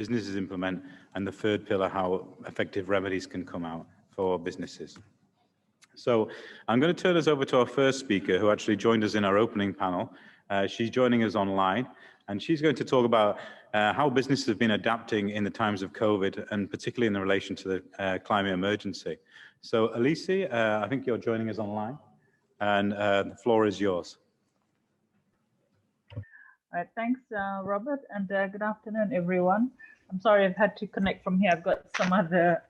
businesses implement, and the third pillar, how effective remedies can come out for businesses. So I'm going to turn us over to our first speaker, who actually joined us in our opening panel. She's joining us online, and she's going to talk about how businesses have been adapting in the times of COVID, and particularly in relation to the climate emergency. So Alisi, I think you're joining us online, and the floor is yours. All right, thanks, Robert, and good afternoon, everyone. I'm sorry I've had to connect from here. I've got some other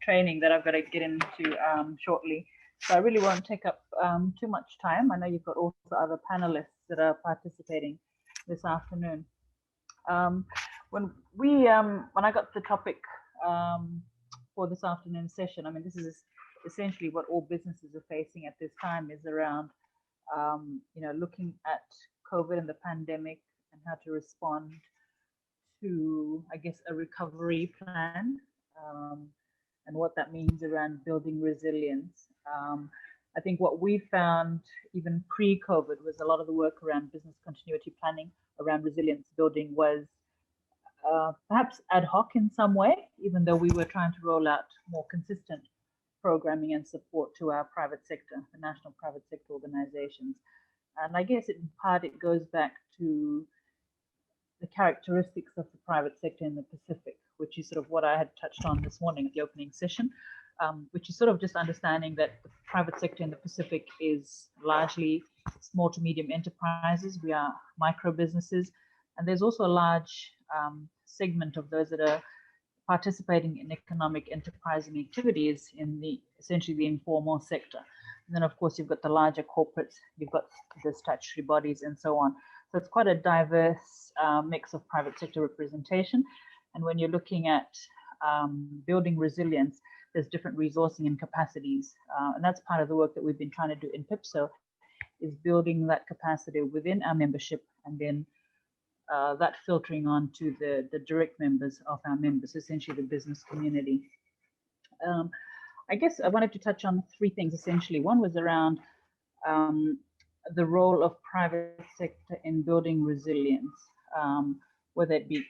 training that I've got to get into shortly. So I really won't take up too much time. I know you've got also other panelists that are participating this afternoon. When I got the topic for this afternoon session, I mean, this is essentially what all businesses are facing at this time, is around looking at COVID and the pandemic and how to respond to, I guess, a recovery plan, and what that means around building resilience. I think what we found even pre-COVID was a lot of the work around business continuity planning around resilience building was perhaps ad hoc in some way, even though we were trying to roll out more consistent programming and support to our private sector, the national private sector organizations. And I guess in part it goes back to the characteristics of the private sector in the Pacific, which is sort of what I had touched on this morning at the opening session, which is sort of just understanding that the private sector in the Pacific is largely small to medium enterprises. We are micro businesses, and there's also a large segment of those that are participating in economic enterprising activities in essentially the informal sector. And then, of course, you've got the larger corporates, you've got the statutory bodies and so on. So it's quite a diverse mix of private sector representation. And when you're looking at building resilience, there's different resourcing and capacities. And that's part of the work that we've been trying to do in PIPSO, is building that capacity within our membership, and then that filtering on to the direct members of our members, essentially the business community. I guess I wanted to touch on three things essentially. One was around the role of private sector in building resilience, whether it be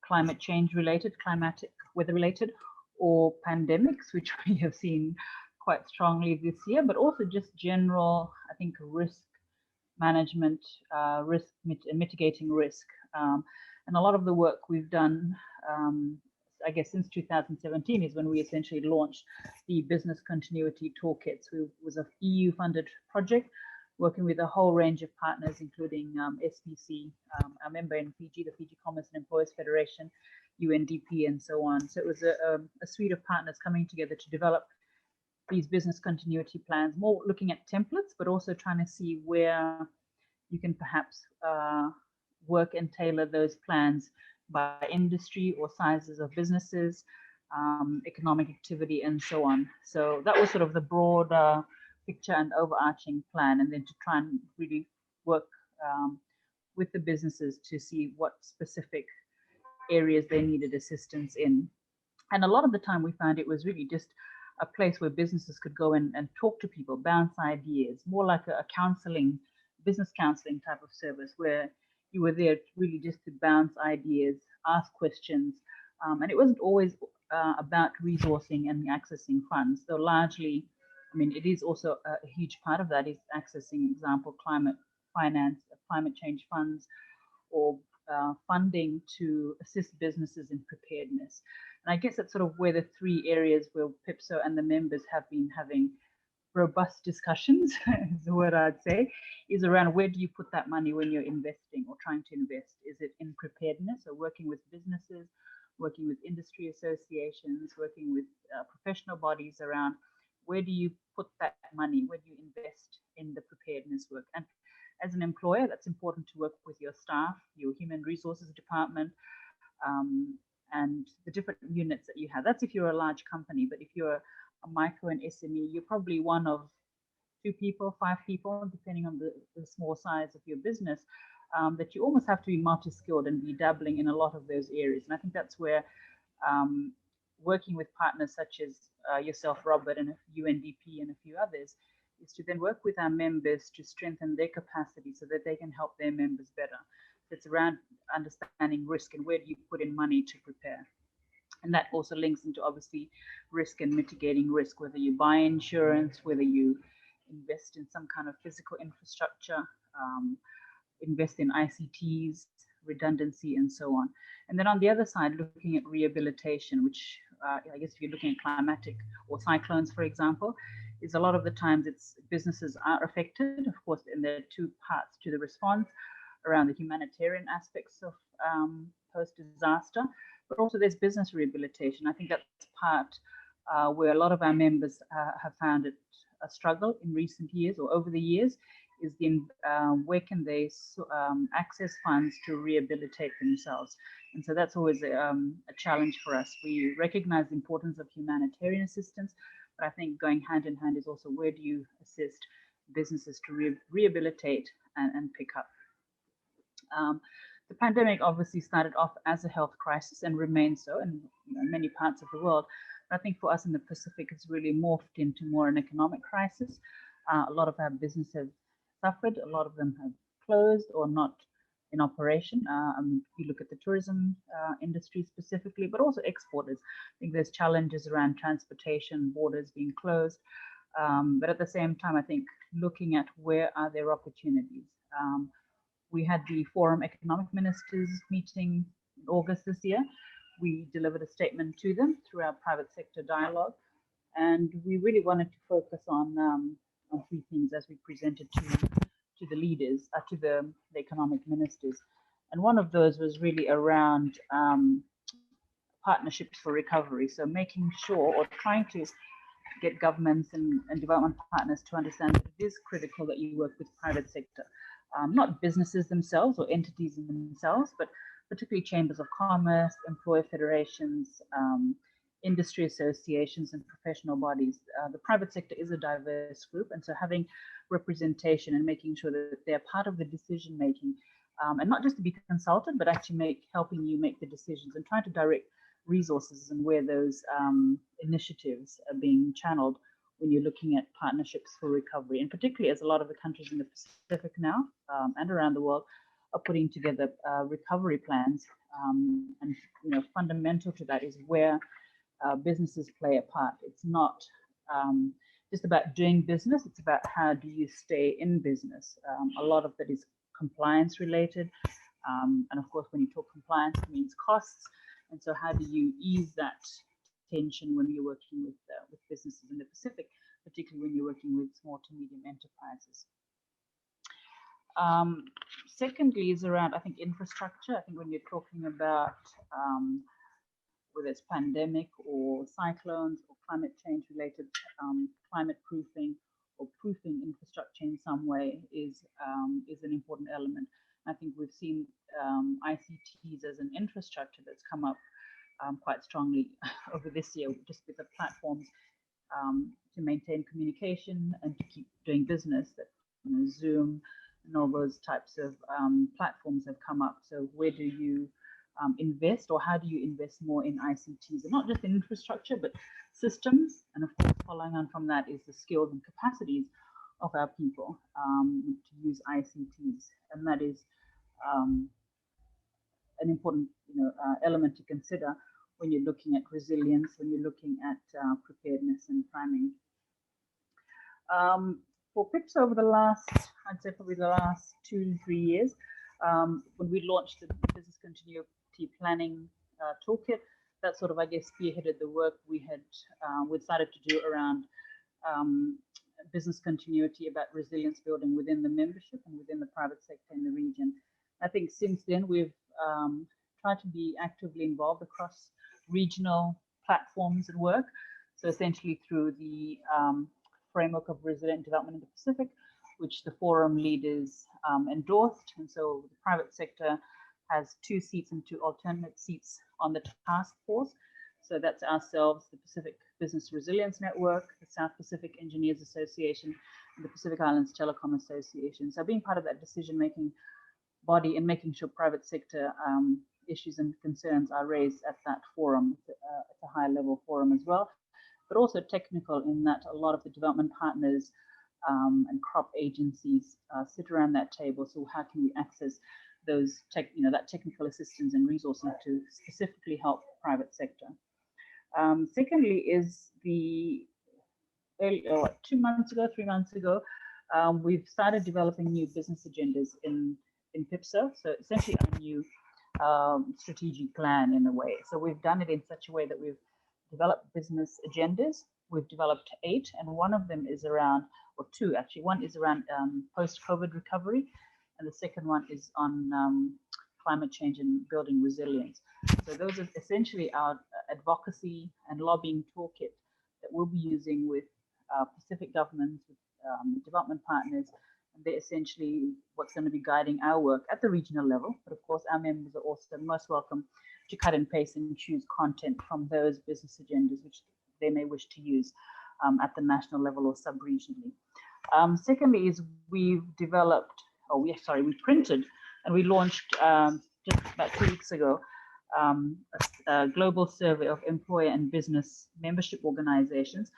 climate change related, climatic weather related, or pandemics, which we have seen quite strongly this year, but also just general, I think, risk management, mitigating risk. And a lot of the work we've done, I guess since 2017 is when we essentially launched the Business Continuity Toolkits. It was an EU-funded project working with a whole range of partners, including SPC, our member in Fiji, the Fiji Commerce and Employers Federation, UNDP, and so on. So it was a suite of partners coming together to develop these business continuity plans, more looking at templates, but also trying to see where you can perhaps work and tailor those plans by industry or sizes of businesses, economic activity, and so on. So that was sort of the broad picture and overarching plan, and then to try and really work with the businesses to see what specific areas they needed assistance in. And a lot of the time we found it was really just a place where businesses could go and talk to people, bounce ideas, more like a counseling, business counseling type of service, where you were there really just to bounce ideas, ask questions. And it wasn't always about resourcing and accessing funds. So largely, I mean, it is also a huge part of that is accessing, example, climate finance, climate change funds, or funding to assist businesses in preparedness. And I guess that's sort of where the three areas where PIPSO and the members have been having robust discussions, is the word I'd say, is around where do you put that money when you're investing or trying to invest? Is it in preparedness, or working with businesses, working with industry associations, working with professional bodies around where do you put that money, where do you invest in the preparedness work? And as an employer, that's important to work with your staff, your human resources department, and the different units that you have. That's if you're a large company, but if you're a micro and SME, you're probably one of 2 people, 5 people, depending on the small size of your business, that you almost have to be multi-skilled and be dabbling in a lot of those areas. And I think that's where working with partners such as yourself, Robert, and UNDP and a few others, is to then work with our members to strengthen their capacity so that they can help their members better. that's around understanding risk and where do you put in money to prepare. And that also links into obviously risk and mitigating risk, whether you buy insurance, whether you invest in some kind of physical infrastructure, invest in ICTs, redundancy, and so on. And then on the other side, looking at rehabilitation, which I guess if you're looking at climatic or cyclones, for example, is a lot of the times it's businesses are affected. Of course, and there are two parts to the response around the humanitarian aspects of post-disaster, but also there's business rehabilitation. I think that's part where a lot of our members have found it a struggle in recent years or over the years, is the where can they access funds to rehabilitate themselves. And so that's always a challenge for us. We recognize the importance of humanitarian assistance, but I think going hand in hand is also where do you assist businesses to rehabilitate and pick up. The pandemic obviously started off as a health crisis and remains so in many parts of the world. But I think for us in the Pacific, it's really morphed into more an economic crisis. A lot of our businesses have suffered. A lot of them have closed or not in operation. You look at the tourism industry specifically, but also exporters. I think there's challenges around transportation, borders being closed. But at the same time, I think looking at where are there opportunities. We had the Forum Economic Ministers meeting in August this year. We delivered a statement to them through our private sector dialogue. And we really wanted to focus on three things as we presented to the leaders, to the economic ministers. And one of those was really around partnerships for recovery. So making sure or trying to get governments and development partners to understand that it is critical that you work with private sector. Not businesses themselves or entities in themselves, but particularly chambers of commerce, employer federations, industry associations, and professional bodies. The private sector is a diverse group, and so having representation and making sure that they're part of the decision making, and not just to be consulted, but actually helping you make the decisions and trying to direct resources and where those initiatives are being channeled when you're looking at partnerships for recovery, and particularly as a lot of the countries in the Pacific now and around the world are putting together recovery plans. And fundamental to that is where businesses play a part. It's not just about doing business, it's about how do you stay in business. A lot of that is compliance related. And of course, when you talk compliance, it means costs. And so how do you ease that tension when you're working with businesses in the Pacific, particularly when you're working with small to medium enterprises. Secondly is around, I think, infrastructure. I think when you're talking about whether it's pandemic or cyclones or climate change related climate proofing or proofing infrastructure in some way is an important element. I think we've seen ICTs as an infrastructure that's come up quite strongly over this year, just with the platforms to maintain communication and to keep doing business. That Zoom and all those types of platforms have come up. So where do you invest, or how do you invest more in ICTs, and not just in infrastructure, but systems? And of course, following on from that is the skills and capacities of our people to use ICTs, and that is an important element to consider when you're looking at resilience, when you're looking at preparedness and planning. For PIPSO over the last, I'd say probably the last 2 to 3 years, when we launched the business continuity planning toolkit, that sort of, I guess, spearheaded the work we started to do around business continuity, about resilience building within the membership and within the private sector in the region. I think since then we've tried to be actively involved across regional platforms and work. So essentially through the framework of resilient development in the Pacific, which the forum leaders endorsed. And so the private sector has 2 seats and 2 alternate seats on the task force. So that's ourselves, the Pacific Business Resilience Network, the South Pacific Engineers Association, and the Pacific Islands Telecom Association. So being part of that decision-making body and making sure private sector issues and concerns are raised at that forum, at a high level forum as well, but also technical in that a lot of the development partners and crop agencies sit around that table. So how can we access those that technical assistance and resourcing to specifically help private sector. Secondly is the 3 months ago, we've started developing new business agendas in PIPSO. So essentially a new strategic plan in a way. So we've done it in such a way that we've developed business agendas. We've developed 8, and one of them is around, or 2 actually. One is around post-COVID recovery, and the second one is on climate change and building resilience. So those are essentially our advocacy and lobbying toolkit that we'll be using with Pacific governments, with development partners. And they're essentially what's going to be guiding our work at the regional level. But of course, our members are also most welcome to cut and paste and choose content from those business agendas, which they may wish to use at the national level or sub-regionally. Secondly is we printed and we launched just about 2 weeks ago a global survey of employer and business membership organizations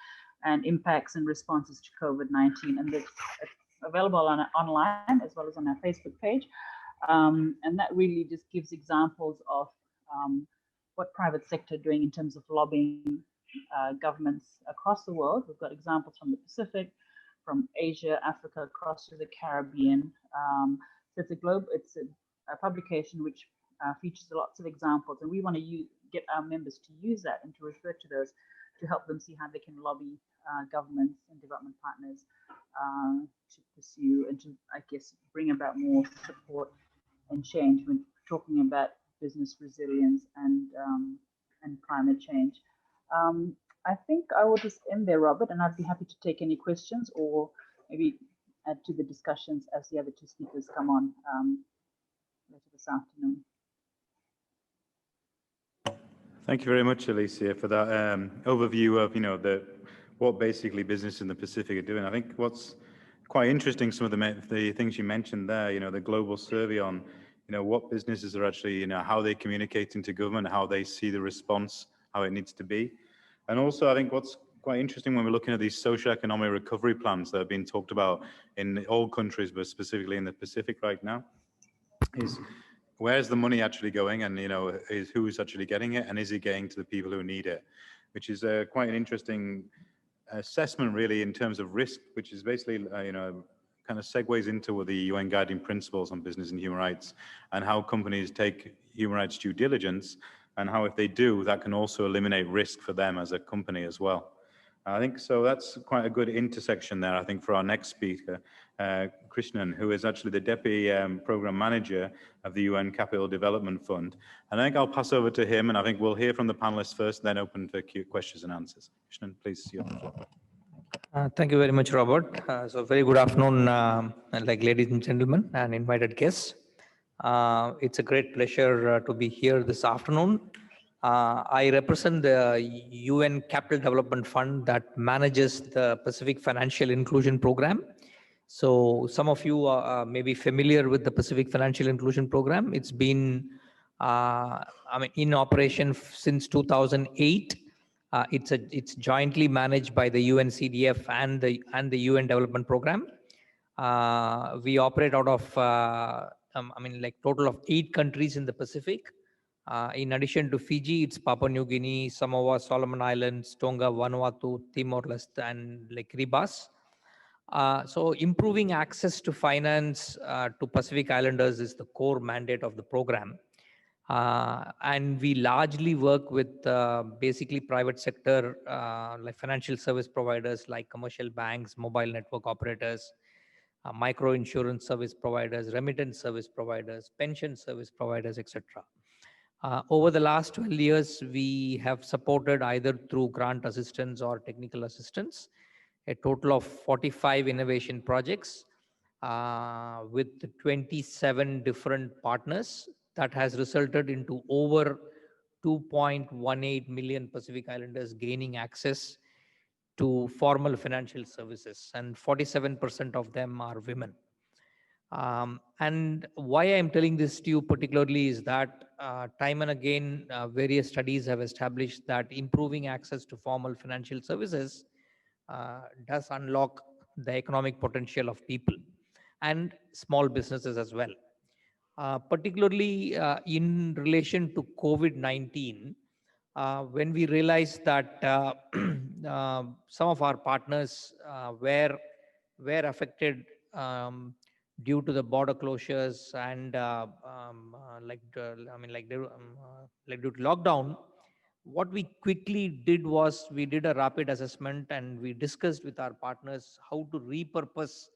and impacts and responses to COVID-19. And it's available online as well as on our Facebook page. And that really just gives examples of what private sector are doing in terms of lobbying governments across the world. We've got examples from the Pacific, from Asia, Africa, across to the Caribbean. So it's a publication which features lots of examples, and we want to get our members to use that and to refer to those to help them see how they can lobby governments and development partners to pursue and to, I guess, bring about more support and change when talking about business resilience and climate change. I think I will just end there, Robert, and I'd be happy to take any questions or maybe add to the discussions as the other 2 speakers come on later this afternoon. Thank you very much, Alisi, for that overview of what basically business in the Pacific are doing. I think what's quite interesting, some of the things you mentioned there, the global survey on what businesses are actually, how they communicating to government, how they see the response, how it needs to be. And also, I think what's quite interesting when we're looking at these socio-economic recovery plans that have been talked about in all countries, but specifically in the Pacific right now, is where's the money actually going, and is who's actually getting it, and is it getting to the people who need it, which is quite an interesting assessment really in terms of risk, which is basically kind of segues into the UN guiding principles on business and human rights, and how companies take human rights due diligence, and how if they do, that can also eliminate risk for them as a company as well. I think so that's quite a good intersection there, I think, for our next speaker, Krishnan, who is actually the Deputy Program Manager of the UN Capital Development Fund. And I think I'll pass over to him, and I think we'll hear from the panelists first, then open for questions and answers. Krishnan, please, you have the floor. Thank you very much, Robert. So very good afternoon, ladies and gentlemen and invited guests. It's a great pleasure to be here this afternoon. I represent the UN Capital Development Fund that manages the Pacific Financial Inclusion Program. So some of you may be familiar with the Pacific Financial Inclusion Program. It's been in operation since 2008. It's jointly managed by the UNCDF and the UN Development Program. We operate out of total of 8 countries in the Pacific. In addition to Fiji, it's Papua New Guinea, Samoa, Solomon Islands, Tonga, Vanuatu, Timor-Leste, and Kiribati. So improving access to finance to Pacific Islanders is the core mandate of the program. And we largely work with basically private sector, like financial service providers, like commercial banks, mobile network operators, micro insurance service providers, remittance service providers, pension service providers, etc. Over the last 12 years, we have supported either through grant assistance or technical assistance a total of 45 innovation projects with 27 different partners that has resulted into over 2.18 million Pacific Islanders gaining access to formal financial services, and 47% of them are women. And why I'm telling this to you particularly is that time and again, various studies have established that improving access to formal financial services does unlock the economic potential of people and small businesses as well. particularly in relation to COVID-19, when we realized that some of our partners were affected due to the border closures and like due to lockdown. What we quickly did was we did a rapid assessment and we discussed with our partners how to repurpose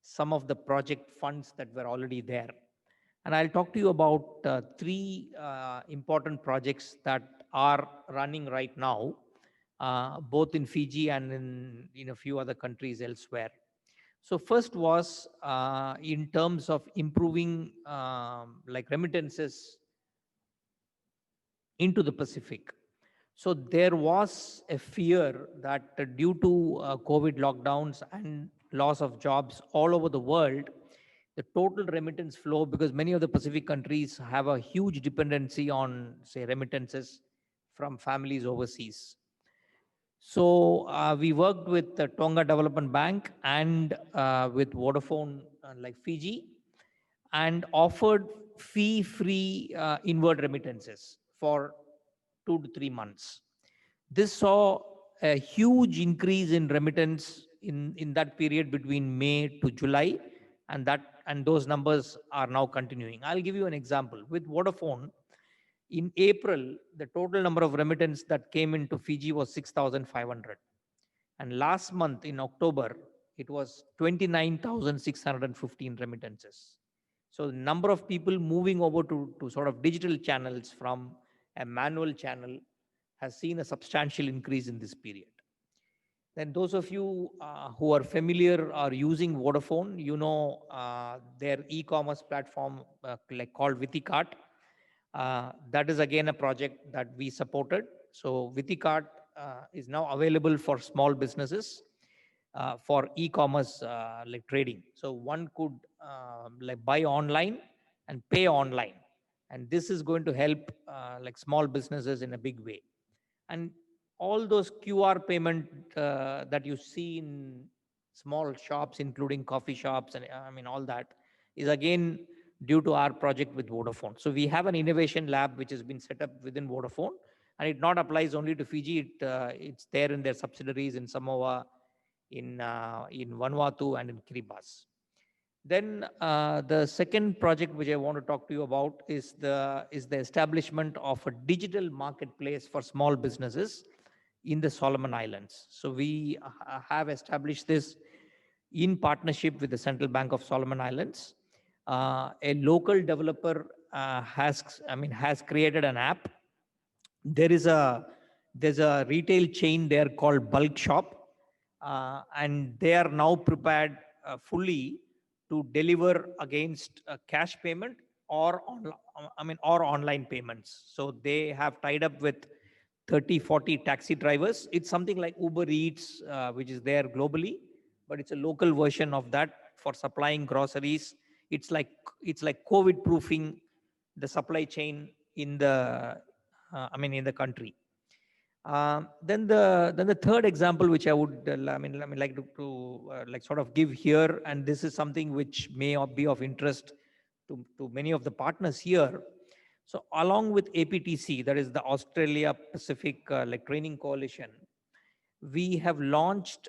some of the project funds that were already there. And I'll talk to you about three important projects that are running right now, both in Fiji and in a few other countries elsewhere. So first was in terms of improving like remittances into the Pacific. So there was a fear that due to COVID lockdowns and loss of jobs all over the world, the total remittance flow, because many of the Pacific countries have a huge dependency on, say, remittances from families overseas. So we worked with the Tonga Development Bank and with Vodafone, like Fiji, and offered fee-free inward remittances for 2 to 3 months. This saw a huge increase in remittance in that period between May to July, and those numbers are now continuing. I'll give you an example. With Vodafone, in April, the total number of remittance that came into Fiji was 6,500. And last month in October, it was 29,615 remittances. So the number of people moving over to sort of digital channels from a manual channel has seen a substantial increase in this period. Then those of you who are familiar or using Vodafone, you know their e-commerce platform like called Viticart. That is again a project that we supported. So Viticart is now available for small businesses for e-commerce like trading. So one could like buy online and pay online, and this is going to help like small businesses in a big way. And all those QR payment that you see in small shops, including coffee shops, and I mean all that is again due to our project with Vodafone. So we have an innovation lab which has been set up within Vodafone, and it not applies only to Fiji. It's there in their subsidiaries in Samoa, in Vanuatu, and in Kiribati. Then the second project which I want to talk to you about is the establishment of a digital marketplace for small businesses in the Solomon Islands. So we have established this in partnership with the Central Bank of Solomon Islands. A local developer has created an app. There's a retail chain there called Bulk Shop, and they are now prepared fully to deliver against cash payment or online payments. So they have tied up with 30, 40 taxi drivers. It's something like Uber Eats, which is there globally, but it's a local version of that for supplying groceries. It's like COVID proofing the supply chain in the in the country. Then the third example which I would like to like sort of give here, and this is something which may be of interest to many of the partners here. So along with APTC, that is the Australia Pacific like Training Coalition, we have launched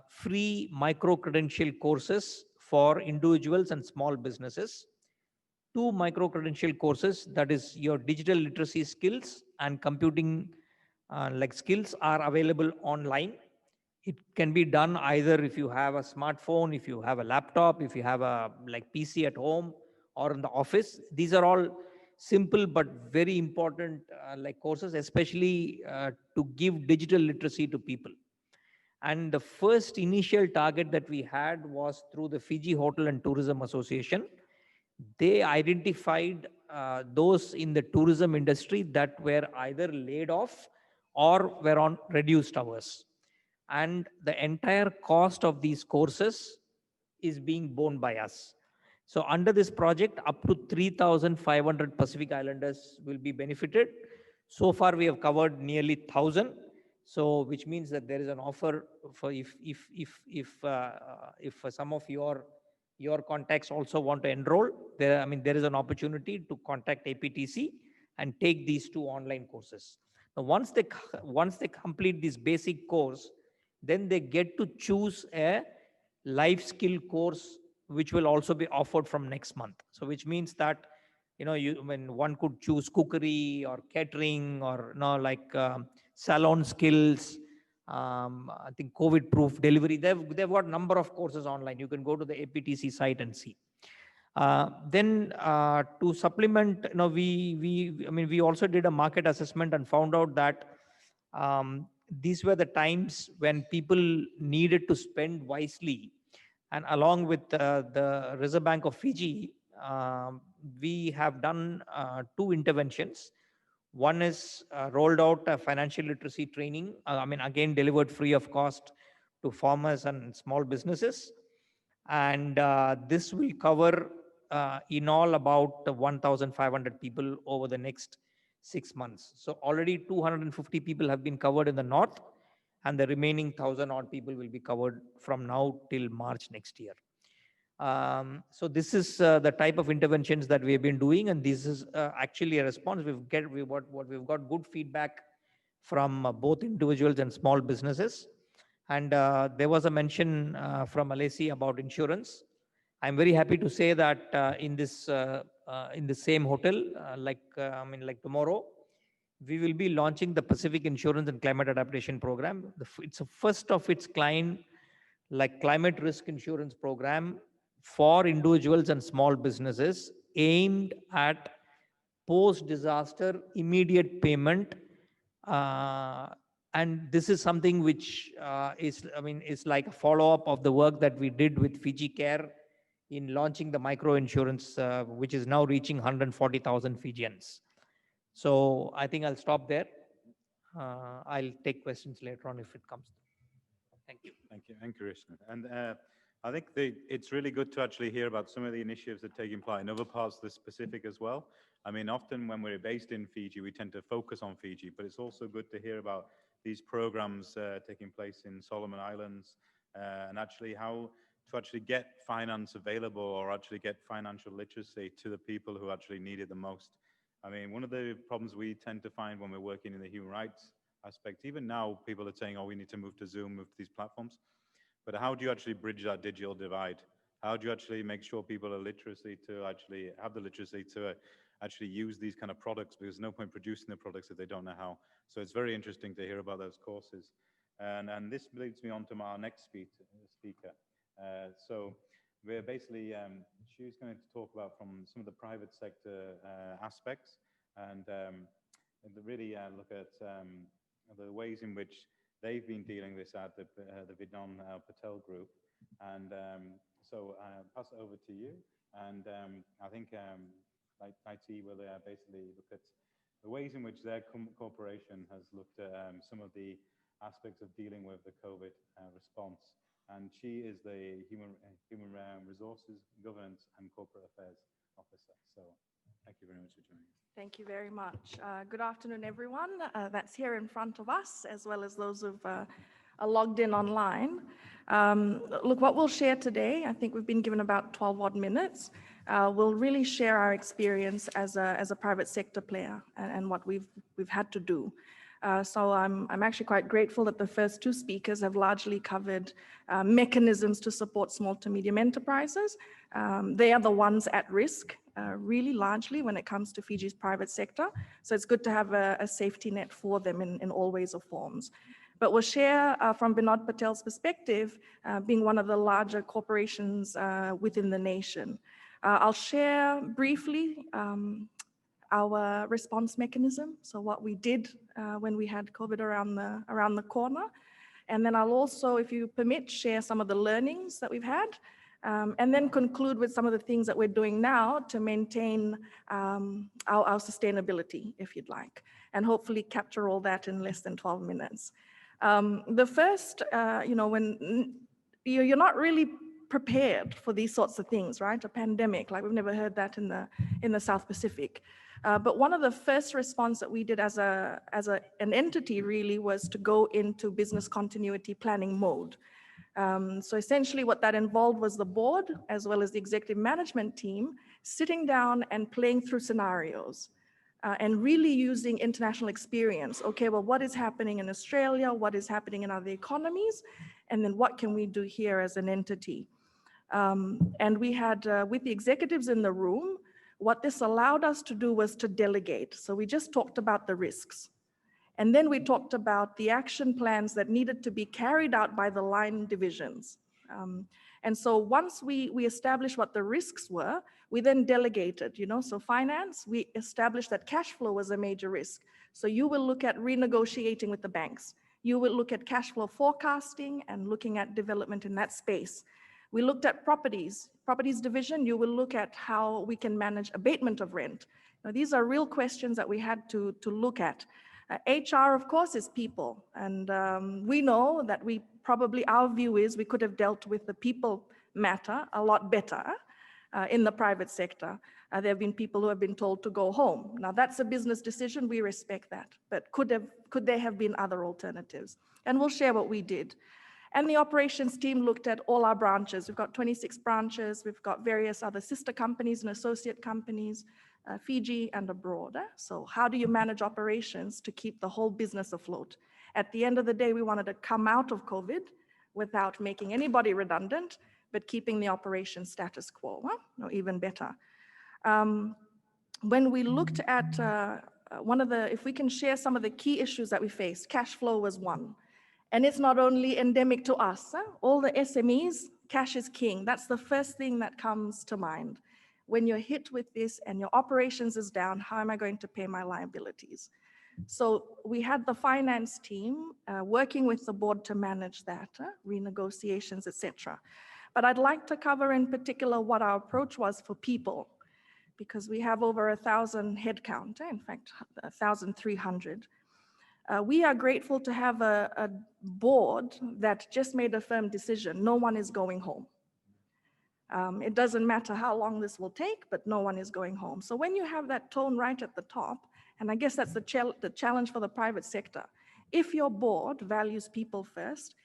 free micro-credential courses for individuals and small businesses. 2 micro-credential courses, that is your digital literacy skills and computing like skills, are available online. It can be done either if you have a smartphone, if you have a laptop, if you have a like PC at home or in the office. These are all simple but very important like courses, especially to give digital literacy to people. And the first initial target that we had was through the Fiji Hotel and Tourism Association. They identified those in the tourism industry that were either laid off or were on reduced hours. And the entire cost of these courses is being borne by us. So under this project, up to 3,500 Pacific Islanders will be benefited. So far, we have covered nearly 1,000. So which means that there is an offer for if some of your your contacts also want to enroll, there is an opportunity to contact APTC and take these 2 online courses. Now, once they complete this basic course, then they get to choose a life skill course, which will also be offered from next month. So which means that, when one could choose cookery or catering or salon skills, I think COVID proof delivery, they've got number of courses online. You can go to the APTC site and see. Then to supplement, we also did a market assessment and found out that these were the times when people needed to spend wisely. And along with the Reserve Bank of Fiji, we have done 2 interventions. One is rolled out a financial literacy training, again, delivered free of cost to farmers and small businesses. And this will cover in all about 1,500 people over the next 6 months. So already 250 people have been covered in the north, and the remaining 1,000 odd people will be covered from now till March next year. So this is the type of interventions that we have been doing, and this is actually a response. We've got good feedback from both individuals and small businesses. And there was a mention from Alisi about insurance. I'm very happy to say that in the same hotel, like tomorrow, we will be launching the Pacific Insurance and Climate Adaptation Program. It's a first of its kind, climate risk insurance program for individuals and small businesses, aimed at post-disaster immediate payment. And this is something which is like a follow-up of the work that we did with Fiji Care in launching the micro insurance, which is now reaching 140,000 Fijians. So I think I'll stop there. I'll take questions later on if it comes. Thank you. Thank you, Krishnan. And I think it's really good to actually hear about some of the initiatives that are taking place in other parts of the Pacific as well. Often when we're based in Fiji, we tend to focus on Fiji, but it's also good to hear about these programs taking place in Solomon Islands, and actually how to actually get finance available or actually get financial literacy to the people who actually need it the most. One of the problems we tend to find when we're working in the human rights aspect, even now people are saying, oh, we need to move to Zoom, move to these platforms. But how do you actually bridge that digital divide? How do you actually make sure people are literacy to actually have the literacy to actually use these kind of products? Because there's no point producing the products if they don't know how. So it's very interesting to hear about those courses. And this leads me on to our next speaker. So we're basically, she's going to talk about from some of the private sector aspects and really look at the ways in which they've been dealing with this at the Vinod Patel group. And so I'll pass it over to you. And I think Lati will basically look at the ways in which their corporation has looked at some of the aspects of dealing with the COVID response. And she is the Human Resources, Governance and Corporate Affairs Officer. So thank you very much for joining us. Thank you very much. Good afternoon, everyone that's here in front of us, as well as those who've are logged in online. Look, what we'll share today, I think we've been given about 12 odd minutes. We'll really share our experience as a private sector player and what we've had to do. So I'm actually quite grateful that the first 2 speakers have largely covered mechanisms to support small to medium enterprises. They are the ones at risk, really largely when it comes to Fiji's private sector. So it's good to have a safety net for them in all ways or forms. But we'll share from Vinod Patel's perspective, being one of the larger corporations within the nation. I'll share briefly our response mechanism, so what we did when we had COVID around the corner. And then I'll also, if you permit, share some of the learnings that we've had, and then conclude with some of the things that we're doing now to maintain our sustainability, if you'd like, and hopefully capture all that in less than 12 minutes. The first, when you're not really prepared for these sorts of things, right? A pandemic, like we've never heard that in the South Pacific. But one of the first response that we did as an entity really was to go into business continuity planning mode. So essentially what that involved was the board as well as the executive management team sitting down and playing through scenarios and really using international experience. Okay, well, what is happening in Australia? What is happening in other economies? And then what can we do here as an entity? And we had, with the executives in the room, what this allowed us to do was to delegate. So we just talked about the risks. And then we talked about the action plans that needed to be carried out by the line divisions. And so once we established what the risks were, we then delegated, so finance, we established that cash flow was a major risk. So you will look at renegotiating with the banks. You will look at cash flow forecasting and looking at development in that space. We looked at properties division, you will look at how we can manage abatement of rent. Now, these are real questions that we had to look at. HR, of course, is people. And we know that our view is we could have dealt with the people matter a lot better in the private sector. There have been people who have been told to go home. Now that's a business decision, we respect that. But could there have been other alternatives? And we'll share what we did. And the operations team looked at all our branches. We've got 26 branches. We've got various other sister companies and associate companies, Fiji and abroad. So how do you manage operations to keep the whole business afloat? At the end of the day, we wanted to come out of COVID without making anybody redundant, but keeping the operation status quo, or even better. When we looked at if we can share some of the key issues that we faced, cash flow was one. And it's not only endemic to us. All the SMEs, cash is king. That's the first thing that comes to mind. When you're hit with this and your operations is down, how am I going to pay my liabilities? So we had the finance team working with the board to manage that, renegotiations, etc. But I'd like to cover in particular what our approach was for people, because we have over 1,000 headcount, in fact, 1,300. We are grateful to have a board that just made a firm decision. No one is going home. It doesn't matter how long this will take, but no one is going home. So when you have that tone right at the top, and I guess that's the challenge for the private sector, if your board values people first,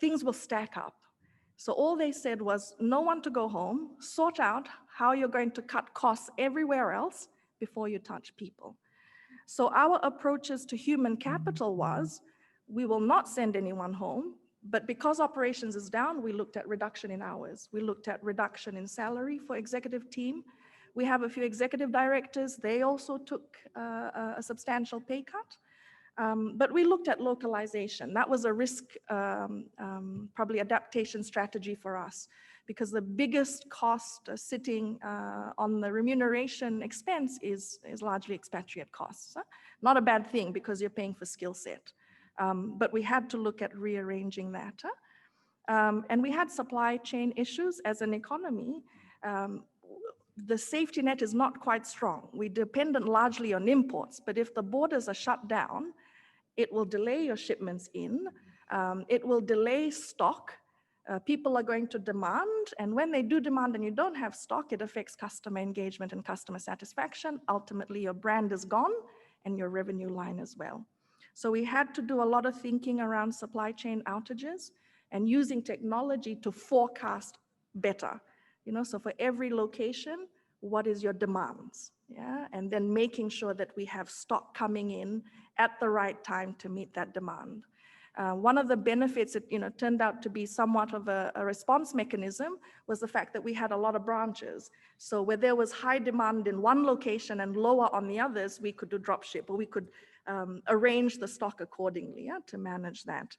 things will stack up. So all they said was no one to go home, sort out how you're going to cut costs everywhere else before you touch people. So our approaches to human capital was, we will not send anyone home, but because operations is down, we looked at reduction in hours. We looked at reduction in salary for executive team. We have a few executive directors. They also took a substantial pay cut. But we looked at localization. That was a risk, probably adaptation strategy for us, because the biggest cost sitting on the remuneration expense is largely expatriate costs. Not a bad thing because you're paying for skill set. But we had to look at rearranging that. And we had supply chain issues as an economy. The safety net is not quite strong. We're dependent largely on imports, but if the borders are shut down, it will delay your shipments in, it will delay stock. People are going to demand, and when they do demand and you don't have stock, it affects customer engagement and customer satisfaction. Ultimately, your brand is gone and your revenue line as well. So we had to do a lot of thinking around supply chain outages and using technology to forecast better. So for every location, what is your demands? Yeah, and then making sure that we have stock coming in at the right time to meet that demand. One of the benefits, it turned out to be somewhat of a response mechanism, was the fact that we had a lot of branches. So where there was high demand in one location and lower on the others, we could do drop ship, or we could arrange the stock accordingly to manage that.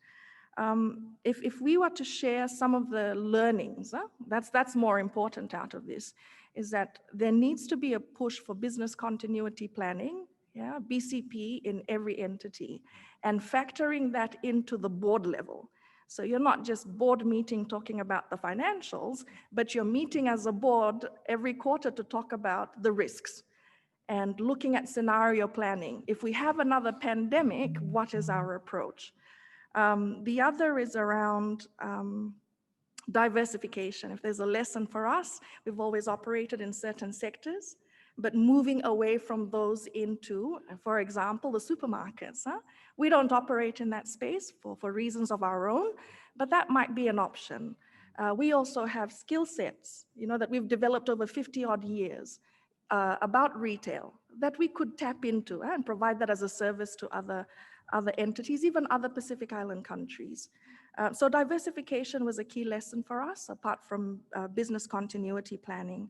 If we were to share some of the learnings, that's more important out of this, is that there needs to be a push for business continuity planning, BCP in every entity, and factoring that into the board level. So you're not just board meeting talking about the financials, but you're meeting as a board every quarter to talk about the risks and looking at scenario planning. If we have another pandemic, what is our approach? The other is around diversification. If there's a lesson for us, we've always operated in certain sectors. but moving away from those into, for example, the supermarkets. We don't operate in that space for reasons of our own, but that might be an option. We also have skill sets, that we've developed over 50 odd years about retail that we could tap into and provide that as a service to other entities, even other Pacific Island countries. So diversification was a key lesson for us, apart from business continuity planning.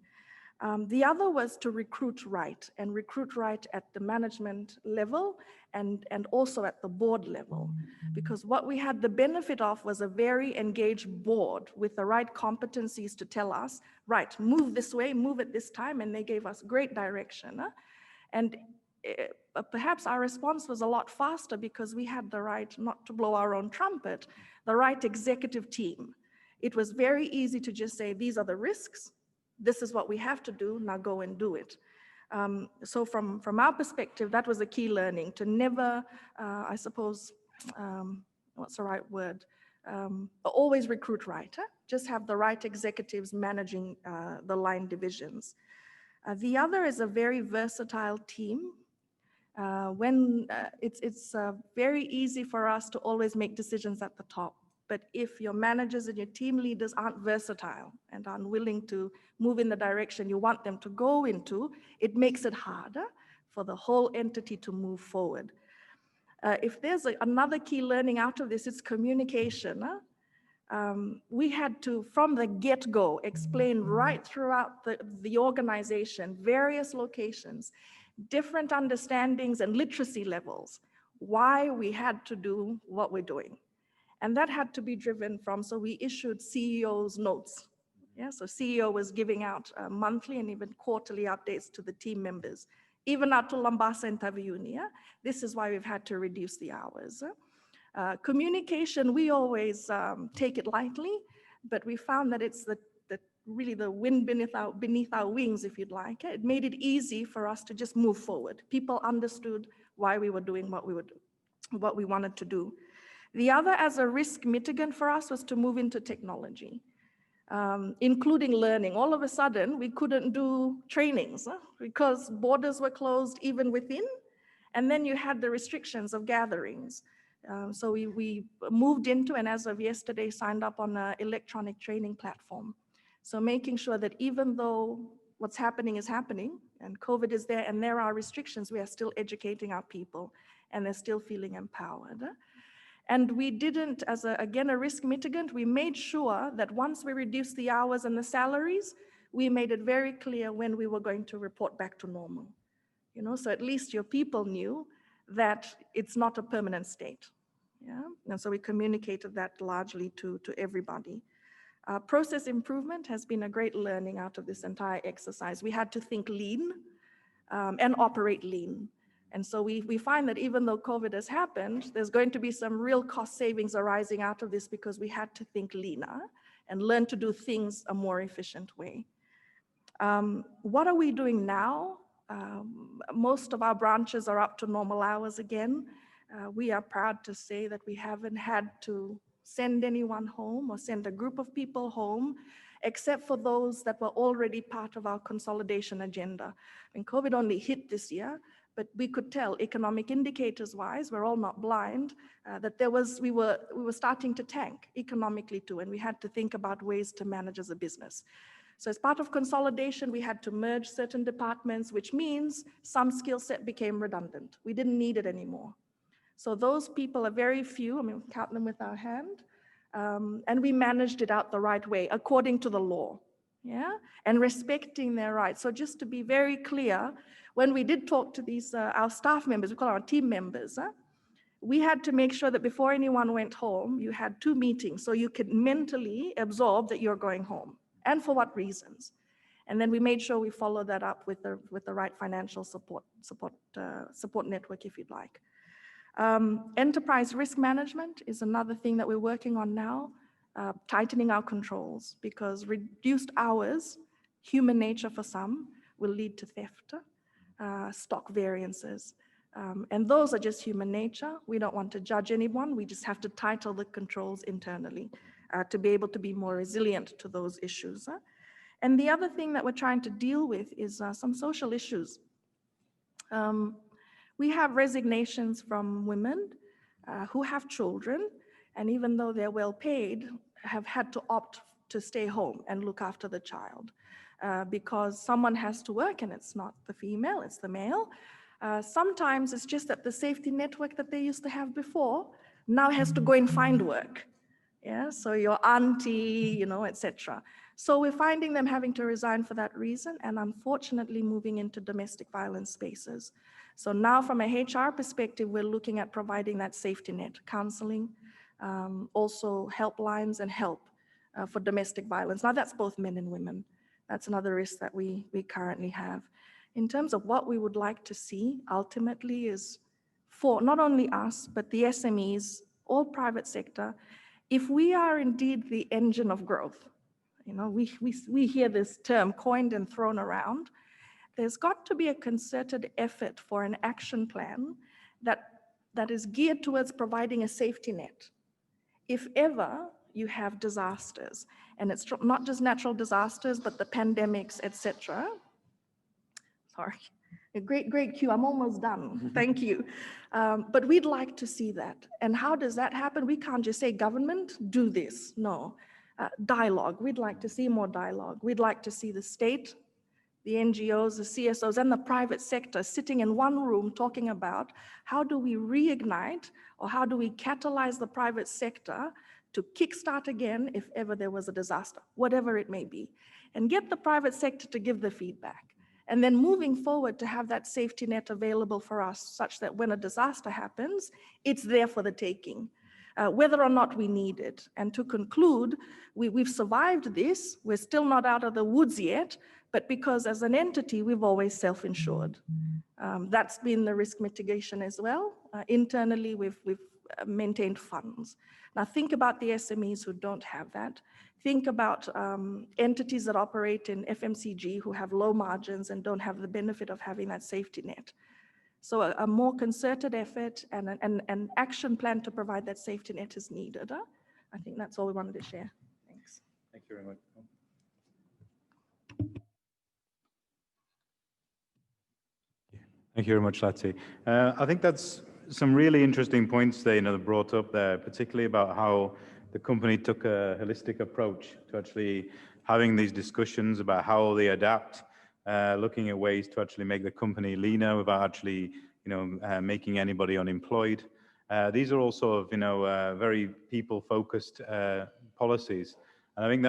The other was to recruit right, and recruit right at the management level and also at the board level. Because what we had the benefit of was a very engaged board with the right competencies to tell us, right, move this way, move at this time, and they gave us great direction. And perhaps our response was a lot faster because we had the right, not to blow our own trumpet, the right executive team. It was very easy to just say, these are the risks, this is what we have to do, now go and do it. So from our perspective, that was a key learning, to never, I suppose, what's the right word? Always recruit right, just have the right executives managing the line divisions. The other is a very versatile team. It's very easy for us to always make decisions at the top. But if your managers and your team leaders aren't versatile and aren't willing to move in the direction you want them to go into, it makes it harder for the whole entity to move forward. If there's another key learning out of this, it's communication. We had to, from the get-go, explain right throughout the organization, various locations, different understandings and literacy levels, why we had to do what we're doing. And that had to be driven from, so we issued CEO's notes. Yeah, so CEO was giving out monthly and even quarterly updates to the team members, even out to Lambasa and Taviuni. Yeah? This is why we've had to reduce the hours. Communication, we always take it lightly, but we found that it's really the wind beneath our wings, if you'd like. It made it easy for us to just move forward. People understood why we were doing what we wanted to do. The other, as a risk mitigant for us, was to move into technology, including learning. All of a sudden, we couldn't do trainings because borders were closed even within, and then you had the restrictions of gatherings. So we moved into, and as of yesterday, signed up on an electronic training platform. So making sure that even though what's happening is happening, and COVID is there, and there are restrictions, we are still educating our people, and they're still feeling empowered. And we didn't, as again, a risk mitigant, we made sure that once we reduced the hours and the salaries, we made it very clear when we were going to report back to normal. So at least your people knew that it's not a permanent state. Yeah, and so we communicated that largely to everybody. Process improvement has been a great learning out of this entire exercise. We had to think lean and operate lean. And so we find that even though COVID has happened, there's going to be some real cost savings arising out of this because we had to think leaner and learn to do things a more efficient way. What are we doing now? Most of our branches are up to normal hours again. We are proud to say that we haven't had to send anyone home or send a group of people home, except for those that were already part of our consolidation agenda. And COVID only hit this year, but we could tell economic indicators wise, we're all not blind, that we were starting to tank economically too, and we had to think about ways to manage as a business. So as part of consolidation, we had to merge certain departments, which means some skill set became redundant. We didn't need it anymore. So those people are very few, we count them with our hand, and we managed it out the right way, according to the law, yeah, and respecting their rights. So just to be very clear, when we did talk to these, our staff members, we call our team members, we had to make sure that before anyone went home, you had 2 meetings so you could mentally absorb that you're going home and for what reasons. And then we made sure we followed that up with the right financial support network, if you'd like. Enterprise risk management is another thing that we're working on now, tightening our controls, because reduced hours, human nature for some, will lead to theft, stock variances. And those are just human nature. We don't want to judge anyone. We just have to tighten the controls internally to be able to be more resilient to those issues. And the other thing that we're trying to deal with is some social issues. We have resignations from women who have children, and even though they're well paid, have had to opt to stay home and look after the child because someone has to work, and it's not the female, it's the male. Sometimes it's just that the safety network that they used to have before now has to go and find work. Yeah, so your auntie, you know, etc. So we're finding them having to resign for that reason, and unfortunately moving into domestic violence spaces. So now from a HR perspective, we're looking at providing that safety net, counseling, also helplines and help for domestic violence. Now that's both men and women. That's another risk that we currently have. In terms of what we would like to see ultimately is for not only us, but the SMEs, all private sector, if we are indeed the engine of growth, you know, we hear this term coined and thrown around, there's got to be a concerted effort for an action plan that is geared towards providing a safety net. If ever you have disasters, and it's not just natural disasters, but the pandemics, etc. Sorry, a great cue, I'm almost done, thank you. But we'd like to see that. And how does that happen? We can't just say, government, do this, no. Dialogue, we'd like to see more dialogue. We'd like to see the state, the NGOs, the CSOs, and the private sector sitting in one room talking about how do we reignite or how do we catalyze the private sector to kickstart again if ever there was a disaster, whatever it may be, and get the private sector to give the feedback. And then moving forward to have that safety net available for us such that when a disaster happens, it's there for the taking, whether or not we need it. And to conclude, we've survived this. We're still not out of the woods yet, but because as an entity, we've always self-insured. That's been the risk mitigation as well. Internally, we've maintained funds. Now think about the SMEs who don't have that. Think about entities that operate in FMCG who have low margins and don't have the benefit of having that safety net. So a more concerted effort and an action plan to provide that safety net is needed. I think that's all we wanted to share. Thanks. Thank you very much. Thank you very much, Lati. I think that's some really interesting points they brought up there, particularly about how the company took a holistic approach to actually having these discussions about how they adapt, looking at ways to actually make the company leaner without actually, making anybody unemployed. These are all sort of, very people-focused policies, and I think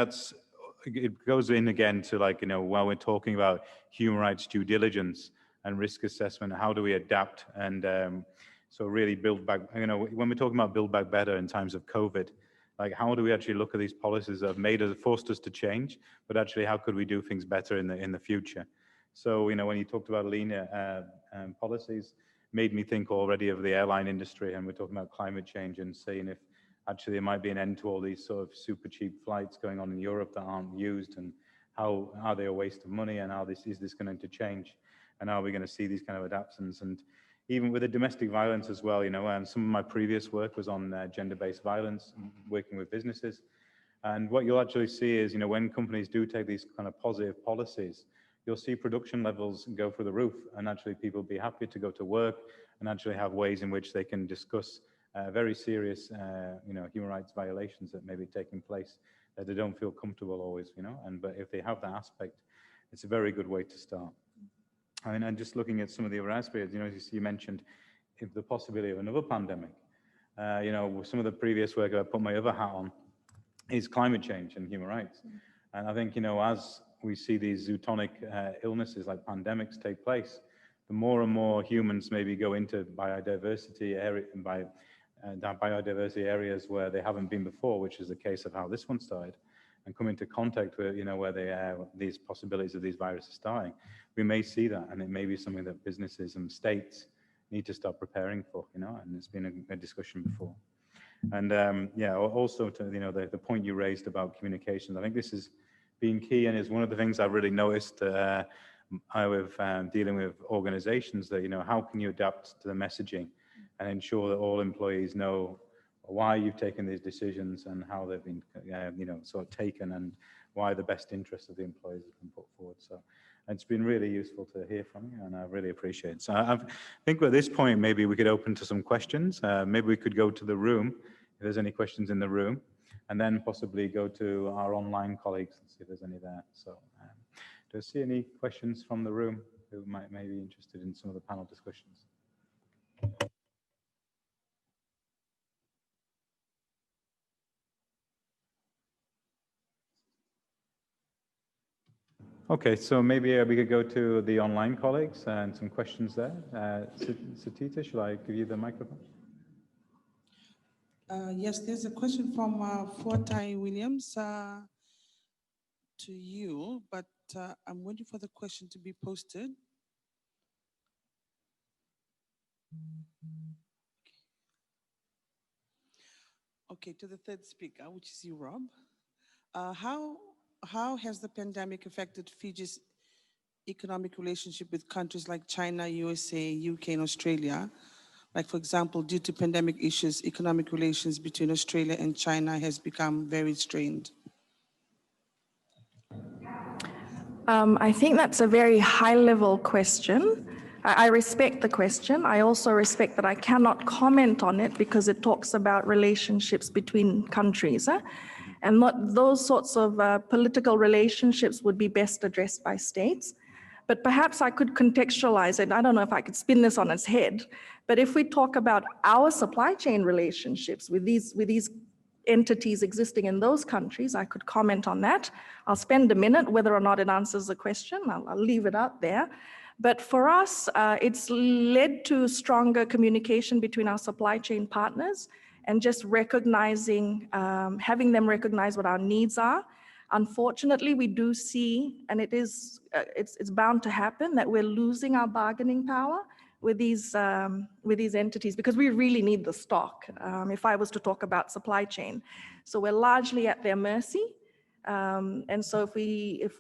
it goes in again to while we're talking about human rights due diligence and risk assessment, how do we adapt and so really build back, when we're talking about build back better in times of COVID, how do we actually look at these policies that have forced us to change, but actually how could we do things better in the future? So, when you talked about leaner policies, made me think already of the airline industry, and we're talking about climate change and seeing if actually there might be an end to all these sort of super cheap flights going on in Europe that aren't used, and how are they a waste of money, and is this going to change? And are we going to see these kind of adaptations? And even with the domestic violence as well, some of my previous work was on gender-based violence, working with businesses. And what you'll actually see is, when companies do take these kind of positive policies, you'll see production levels go through the roof, and actually people be happy to go to work and actually have ways in which they can discuss very serious, human rights violations that may be taking place that they don't feel comfortable always, but if they have that aspect, it's a very good way to start. I mean, and just looking at some of the other aspects, you mentioned the possibility of another pandemic. Some of the previous work I put my other hat on is climate change and human rights. And I think, as we see these zoonotic illnesses like pandemics take place, the more and more humans maybe go into biodiversity areas where they haven't been before, which is the case of how this one started, and come into contact with, where these possibilities of these viruses starting, we may see that, and it may be something that businesses and states need to start preparing for, and it's been a discussion before. And also to, the point you raised about communications, I think this has been key, and is one of the things I've really noticed with dealing with organizations that, how can you adapt to the messaging and ensure that all employees know why you've taken these decisions and how they've been, sort of taken, and why the best interest of the employees has been put forward. So it's been really useful to hear from you, and I really appreciate it. So I think at this point, maybe we could open to some questions. Maybe we could go to the room, if there's any questions in the room, and then possibly go to our online colleagues and see if there's any there. So do I see any questions from the room who may be interested in some of the panel discussions? Okay, so maybe we could go to the online colleagues and some questions there. Satita, shall I give you the microphone? Yes, there's a question from Fortai Williams to you, but I'm waiting for the question to be posted. Okay, to the third speaker, which is you, Rob. How has the pandemic affected Fiji's economic relationship with countries like China, USA, UK, and Australia? Like, for example, due to pandemic issues, economic relations between Australia and China has become very strained. I think that's a very high-level question. I respect the question. I also respect that I cannot comment on it because it talks about relationships between countries. And those sorts of political relationships would be best addressed by states. But perhaps I could contextualize it. I don't know if I could spin this on its head. But if we talk about our supply chain relationships with these entities existing in those countries, I could comment on that. I'll spend a minute. Whether or not it answers the question, I'll leave it out there. But for us, it's led to stronger communication between our supply chain partners and just recognizing, having them recognize what our needs are. Unfortunately, we do see, and it's bound to happen, that we're losing our bargaining power with these entities because we really need the stock, if I was to talk about supply chain. So we're largely at their mercy. And so if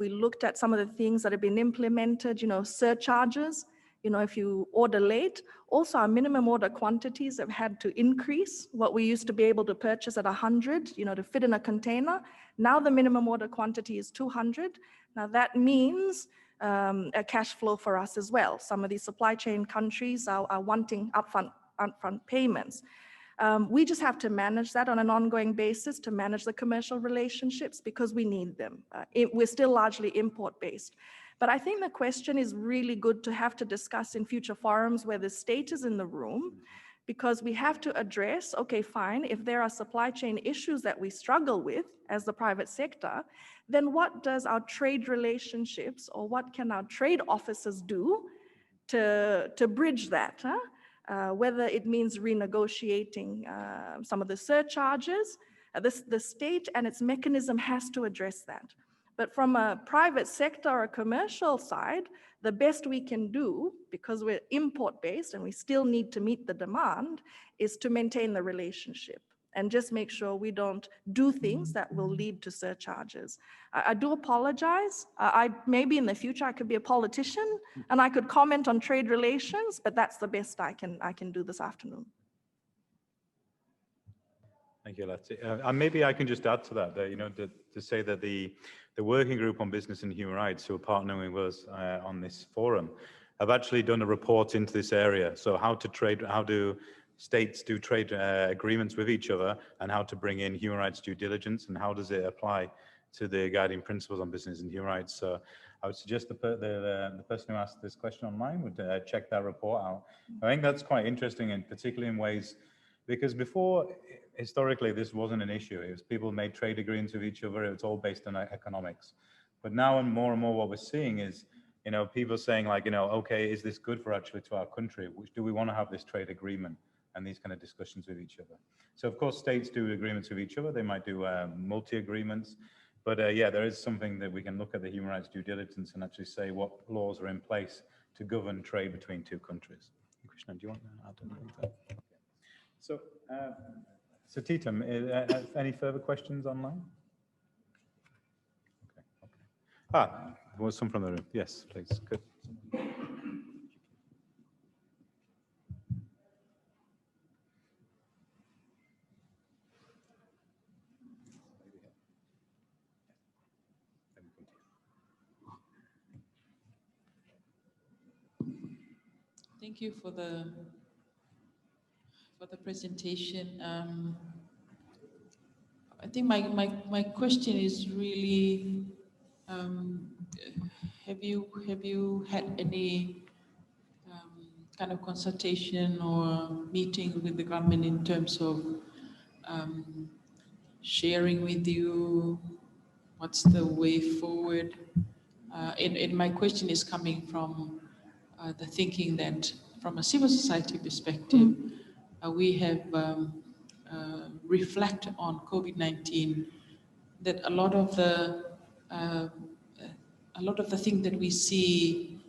we looked at some of the things that have been implemented, surcharges, if you order late, also our minimum order quantities have had to increase. What we used to be able to purchase at 100, to fit in a container, now the minimum order quantity is 200. Now that means a cash flow for us as well. Some of these supply chain countries are wanting upfront payments. We just have to manage that on an ongoing basis to manage the commercial relationships because we need them. We're still largely import-based. But I think the question is really good to have to discuss in future forums where the state is in the room, because we have to address, okay, fine, if there are supply chain issues that we struggle with as the private sector, then what does our trade relationships or what can our trade officers do to bridge that? Whether it means renegotiating some of the surcharges, the state and its mechanism has to address that. But from a private sector or a commercial side, the best we can do, because we're import-based and we still need to meet the demand, is to maintain the relationship and just make sure we don't do things that will lead to surcharges. I do apologize. Maybe in the future I could be a politician and I could comment on trade relations, but that's the best I can do this afternoon. Thank you, Lati. And maybe I can just add to that, to say that the working group on business and human rights who are partnering with us on this forum have actually done a report into this area. So how do states do trade agreements with each other, and how to bring in human rights due diligence, and how does it apply to the guiding principles on business and human rights. So I would suggest the person who asked this question online would check that report out. I think that's quite interesting, and particularly in ways, because before, historically, this wasn't an issue. It was people made trade agreements with each other. It was all based on economics. But now and more what we're seeing is, people saying like, okay, is this good for actually to our country? Do we want to have this trade agreement? And these kind of discussions with each other. So of course, states do agreements with each other. They might do multi-agreements. But yeah, there is something that we can look at the human rights due diligence and actually say what laws are in place to govern trade between two countries. Krishnan, do you want to add anything to that? Okay. So, Satita, any further questions online? Okay. There was some from the room. Yes, please. Good. Thank you for the presentation. I think my question is really, have you had any kind of consultation or meeting with the government in terms of sharing with you what's the way forward? And my question is coming from the thinking that from a civil society perspective, we have reflect on COVID-19, that a lot of the things that we see,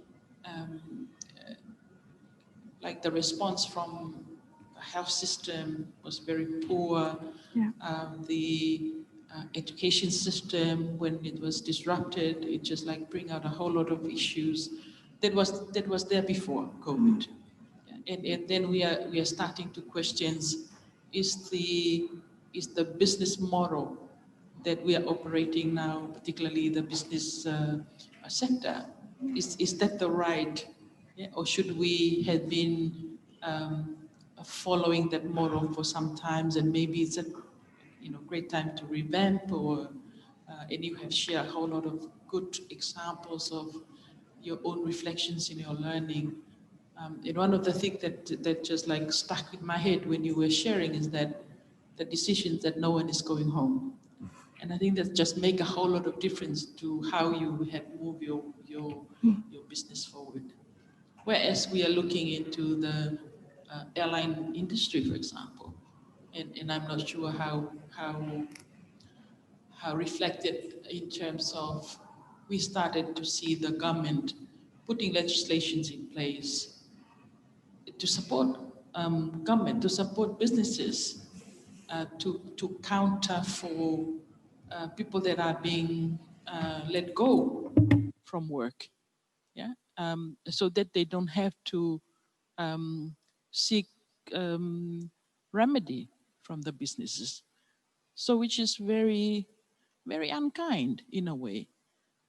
like the response from the health system was very poor. Yeah. The education system, when it was disrupted, it just like bring out a whole lot of issues that was there before COVID. And then we are starting to question, is the business model that we are operating now, particularly the business sector, is that the right, yeah? Or should we have been following that model for some times, and maybe it's a great time to revamp, or and you have shared a whole lot of good examples of your own reflections in your learning. And one of the things that just like stuck in my head when you were sharing is that the decisions that no one is going home. And I think that just make a whole lot of difference to how you have moved your business forward. Whereas we are looking into the airline industry, for example, and I'm not sure how reflected in terms of we started to see the government putting legislations in place to support government, to support businesses, to counter for people that are being let go from work, yeah, so that they don't have to seek remedy from the businesses. So which is very, very unkind in a way.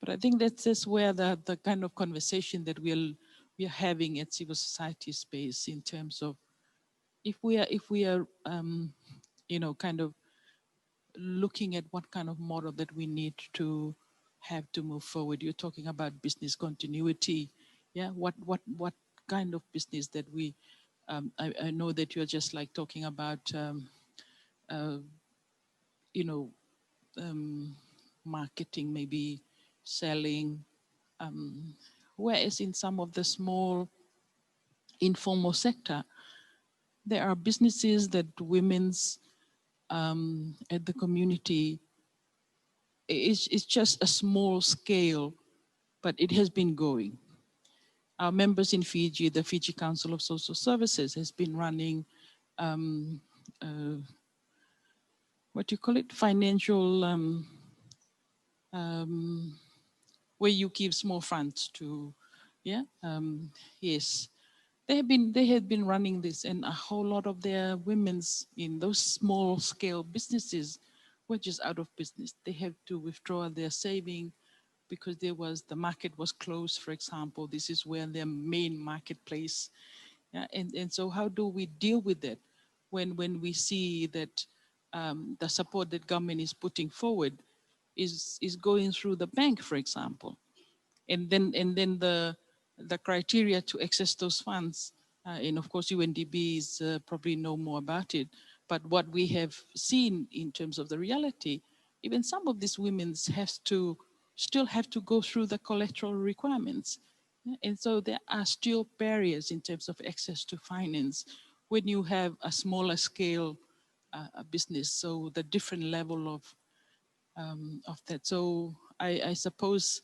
But I think that's where the kind of conversation that we are having at civil society space in terms of if we are kind of looking at what kind of model that we need to have to move forward. You're talking about business continuity, yeah. What kind of business that we? I know that you're just like talking about, marketing, maybe selling. Whereas in some of the small informal sector, there are businesses that women's at the community, it's just a small scale, but it has been going. Our members in Fiji, the Fiji Council of Social Services has been running, what do you call it? Financial, where you give small funds to, yeah, yes. They have been running this, and a whole lot of their women's in those small scale businesses were just out of business. They have to withdraw their saving because the market was closed, for example. This is where their main marketplace. Yeah? And so how do we deal with that when we see that the support that government is putting forward is going through the bank, for example, and then the criteria to access those funds, and of course UNDP is probably know more about it, but what we have seen in terms of the reality, even some of these women still have to go through the collateral requirements. And so there are still barriers in terms of access to finance when you have a smaller scale business. So the different level of that. So I suppose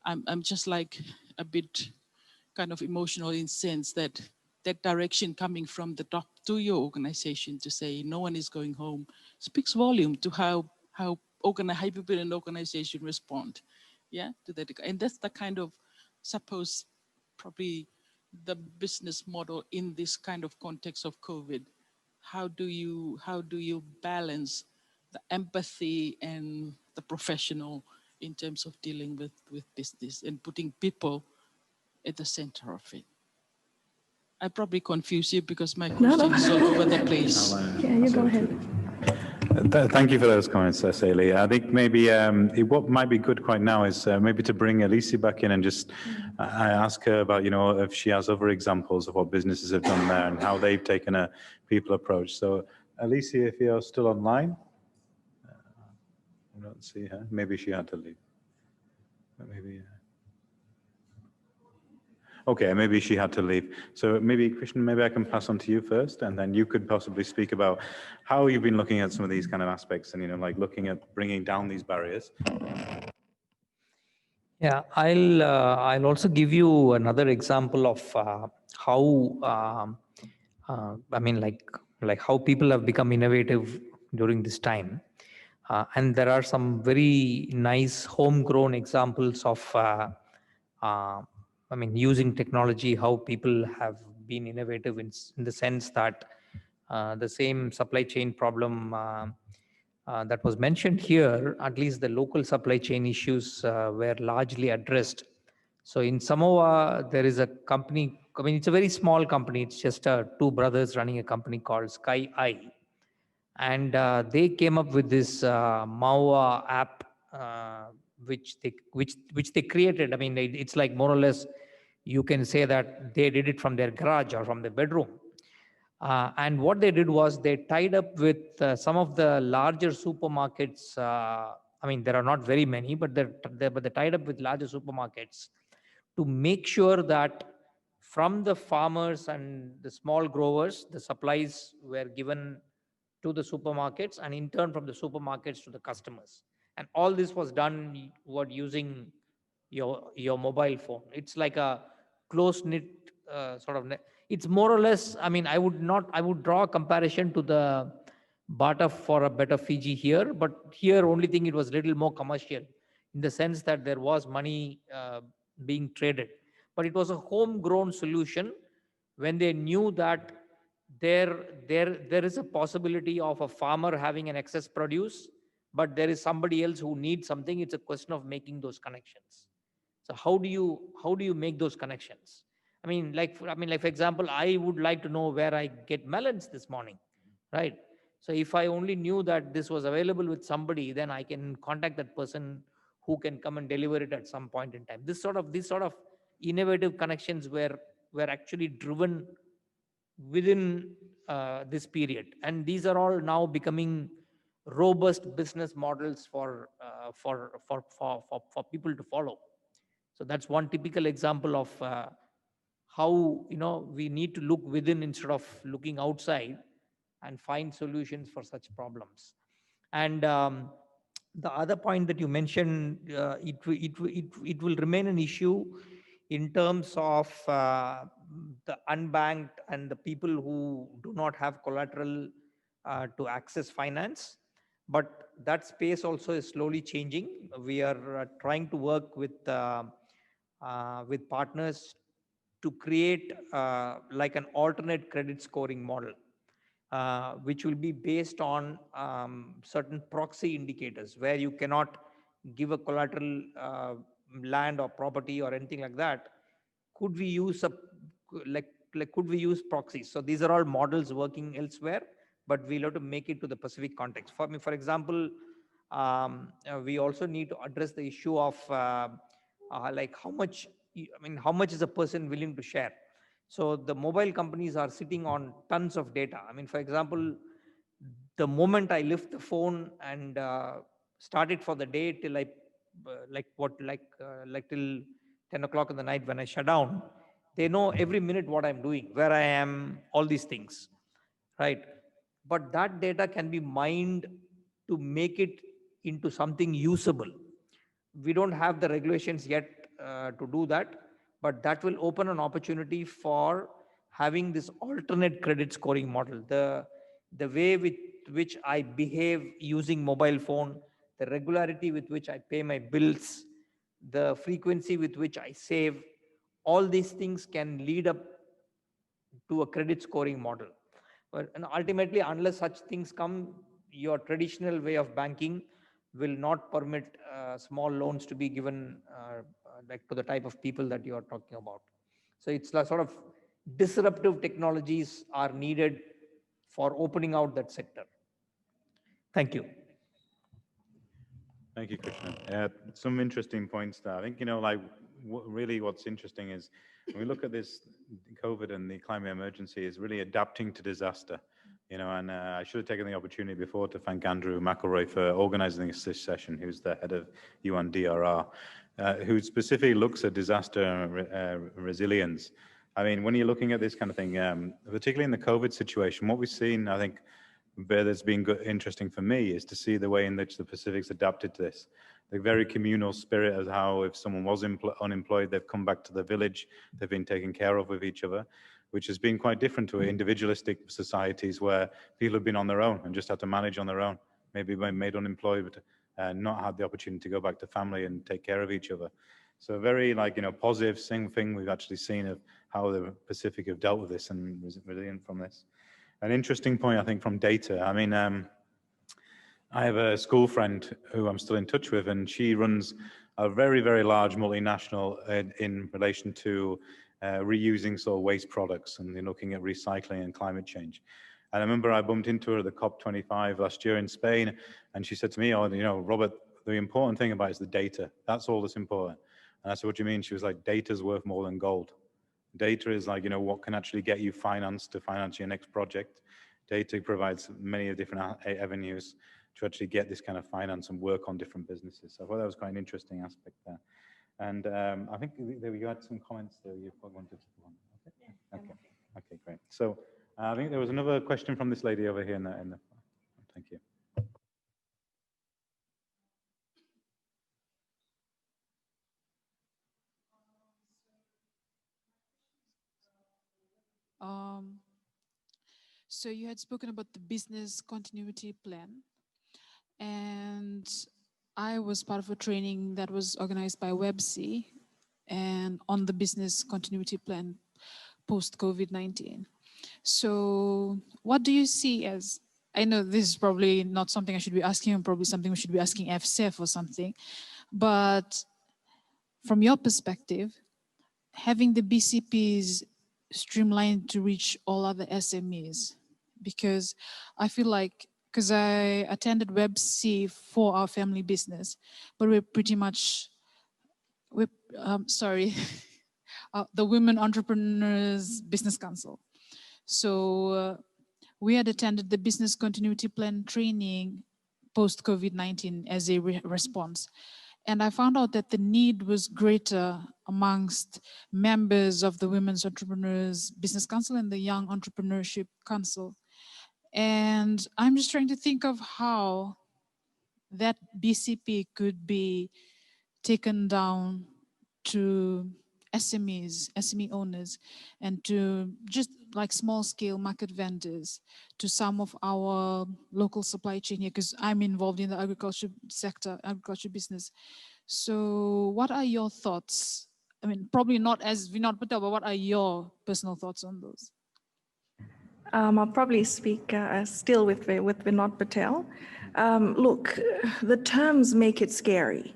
I'm just like a bit kind of emotional in sense that that direction coming from the top to your organization to say no one is going home speaks volume to how people in the organization respond, yeah, to that. And that's the kind of, suppose, probably the business model in this kind of context of COVID. How do you balance the empathy and the professional in terms of dealing with business and putting people at the center of it? I probably confuse you because my No, no. question is all over the place. Yeah, you go ahead. Thank you for those comments, Sally. I think maybe what might be good quite now is maybe to bring Alisi back in and just I ask her about, if she has other examples of what businesses have done there and how they've taken a people approach. So, Alisi, if you're still online, I don't see her. Maybe she had to leave. Maybe. Okay, maybe she had to leave. So maybe, Krishnan, maybe I can pass on to you first, and then you could possibly speak about how you've been looking at some of these kind of aspects and, like looking at bringing down these barriers. Yeah, I'll also give you another example of how I mean like how people have become innovative during this time, and there are some very nice homegrown examples of I mean using technology, how people have been innovative in the sense that the same supply chain problem. That was mentioned here, at least the local supply chain issues were largely addressed. So in Samoa, there is a company, I mean, it's a very small company. It's just two brothers running a company called Sky Eye. And they came up with this Maua app, which they created. I mean, it's like more or less, you can say that they did it from their garage or from their bedroom. And what they did was they tied up with some of the larger supermarkets. I mean, there are not very many, but they tied up with larger supermarkets to make sure that from the farmers and the small growers, the supplies were given to the supermarkets, and in turn from the supermarkets to the customers. And all this was done using your mobile phone. It's like a close knit sort of. It's more or less. I mean, I would draw a comparison to the barter for a better Fiji here, but here only thing it was little more commercial, in the sense that there was money being traded, but it was a homegrown solution when they knew that there is a possibility of a farmer having an excess produce, but there is somebody else who needs something. It's a question of making those connections. So how do you make those connections? I mean, like for example, I would like to know where I get melons this morning, right? So if I only knew that this was available with somebody, then I can contact that person who can come and deliver it at some point in time. These sort of innovative connections were actually driven within this period, and these are all now becoming robust business models for people to follow. So that's one typical example of how we need to look within instead of looking outside and find solutions for such problems. And the other point that you mentioned, it will remain an issue in terms of the unbanked and the people who do not have collateral to access finance. But that space also is slowly changing. We are trying to work with partners to create like an alternate credit scoring model, which will be based on certain proxy indicators where you cannot give a collateral land or property or anything like that. Could we use could we use proxies? So these are all models working elsewhere, but we'll have to make it to the Pacific context. For example, we also need to address the issue of like how much is a person willing to share. So the mobile companies are sitting on tons of data. I mean, for example, the moment I lift the phone and start it for the day till till 10 o'clock in the night when I shut down, they know every minute what I'm doing, where I am, all these things, right? But that data can be mined to make it into something usable. We don't have the regulations yet to do that, but that will open an opportunity for having this alternate credit scoring model. The way with which I behave using mobile phone, the regularity with which I pay my bills, the frequency with which I save, all these things can lead up to a credit scoring model. And ultimately, unless such things come, your traditional way of banking will not permit small loans to be given like to the type of people that you are talking about. So it's a sort of disruptive technologies are needed for opening out that sector. Thank you. Thank you, Krishnan. Some interesting points there. I think, like really what's interesting is when we look at this COVID and the climate emergency is really adapting to disaster, and I should have taken the opportunity before to thank Andrew McElroy for organizing this session, who's the head of UNDRR, who specifically looks at disaster resilience. I mean, when you're looking at this kind of thing, particularly in the COVID situation, what we've seen, I think, that's been interesting for me is to see the way in which the Pacific's adapted to this. The very communal spirit of how if someone was unemployed, they've come back to the village, they've been taken care of with each other, which has been quite different to individualistic societies where people have been on their own and just had to manage on their own, maybe been made unemployed, but not had the opportunity to go back to family and take care of each other. So a very positive thing we've actually seen of how the Pacific have dealt with this and resilient from this. An interesting point, I think, from data. I mean, I have a school friend who I'm still in touch with, and she runs a very, very large multinational in relation to reusing sort of waste products and looking at recycling and climate change. And I remember I bumped into her at the COP25 last year in Spain, and she said to me, "Oh, Robert, the important thing about it is the data. That's all that's important." And I said, "What do you mean?" She was like, "Data's worth more than gold. Data is like, what can actually get you finance to finance your next project. Data provides many different avenues to actually get this kind of finance and work on different businesses." So I thought that was quite an interesting aspect there. And I think you had some comments there you wanted to. Okay, great. So I think there was another question from this lady over here in the thank you. So you had spoken about the business continuity plan, and I was part of a training that was organized by WebC and on the business continuity plan post-COVID-19. So what do you see as, I know this is probably not something I should be asking, and probably something we should be asking FCEF or something, but from your perspective, having the BCPs streamlined to reach all other SMEs, because I feel like, because I attended WebC for our family business, but we're pretty much, the Women Entrepreneurs Business Council. So we had attended the business continuity plan training post-COVID-19 as a response. And I found out that the need was greater amongst members of the Women's Entrepreneurs Business Council and the Young Entrepreneurship Council. And I'm just trying to think of how that BCP could be taken down to SMEs, SME owners, and to just like small scale market vendors, to some of our local supply chain here, because I'm involved in the agriculture sector, agriculture business. So what are your thoughts? I mean, probably not as Vinod Patel, but what are your personal thoughts on those? I'll probably speak still with Vinod Patel. Look, the terms make it scary.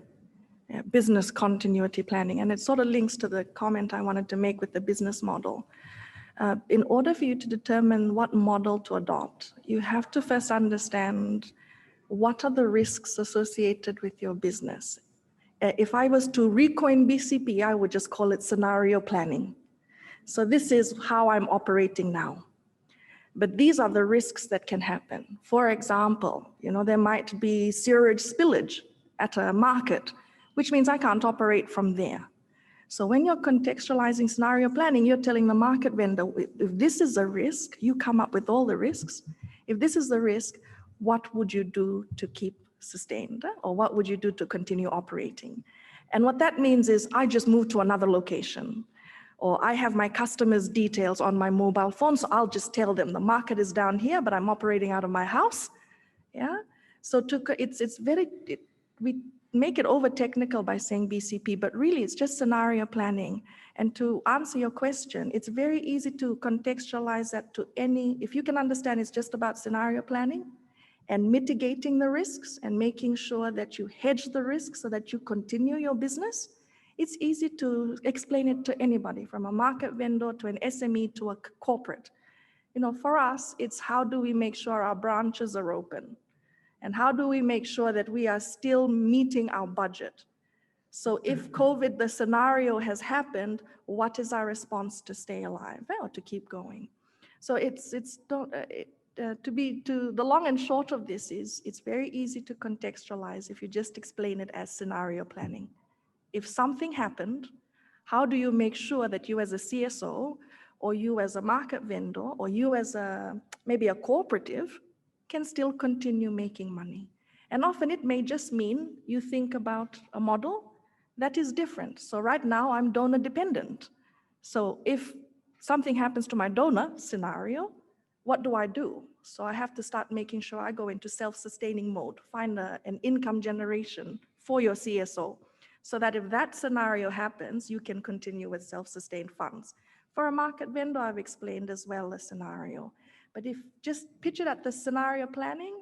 Business continuity planning, and it sort of links to the comment I wanted to make with the business model. In order for you to determine what model to adopt, you have to first understand what are the risks associated with your business. If I was to recoin BCP, I would just call it scenario planning. So this is how I'm operating now. But these are the risks that can happen. For example, there might be sewage spillage at a market, which means I can't operate from there. So when you're contextualizing scenario planning, you're telling the market vendor, if this is a risk, you come up with all the risks. If this is the risk, what would you do to keep sustained? Or what would you do to continue operating? And what that means is I just move to another location. Or I have my customers' details on my mobile phone, so I'll just tell them the market is down here, but I'm operating out of my house. Yeah. So we make it over technical by saying BCP, but really it's just scenario planning. And to answer your question, it's very easy to contextualize that to if you can understand it's just about scenario planning and mitigating the risks and making sure that you hedge the risks so that you continue your business. It's easy to explain it to anybody, from a market vendor to an SME to a corporate. For us, it's how do we make sure our branches are open? And how do we make sure that we are still meeting our budget? So if COVID, the scenario has happened, what is our response to stay alive or to keep going? So the long and short of this is, it's very easy to contextualize if you just explain it as scenario planning. If something happened, how do you make sure that you as a CSO, or you as a market vendor, or you as maybe a cooperative can still continue making money? And often it may just mean you think about a model that is different. So right now I'm donor dependent. So if something happens to my donor scenario, what do I do? So I have to start making sure I go into self-sustaining mode, find an income generation for your CSO, so that if that scenario happens, you can continue with self-sustained funds. For a market vendor, I've explained as well a scenario. But if just pitch it at the scenario planning,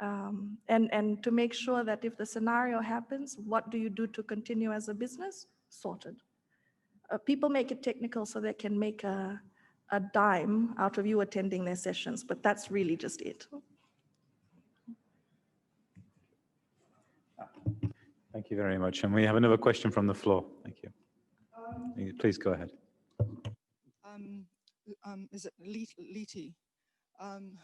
and to make sure that if the scenario happens, what do you do to continue as a business? Sorted. People make it technical so they can make a dime out of you attending their sessions, but that's really just it. Thank you very much. And we have another question from the floor. Thank you. Please go ahead. Is it Lati?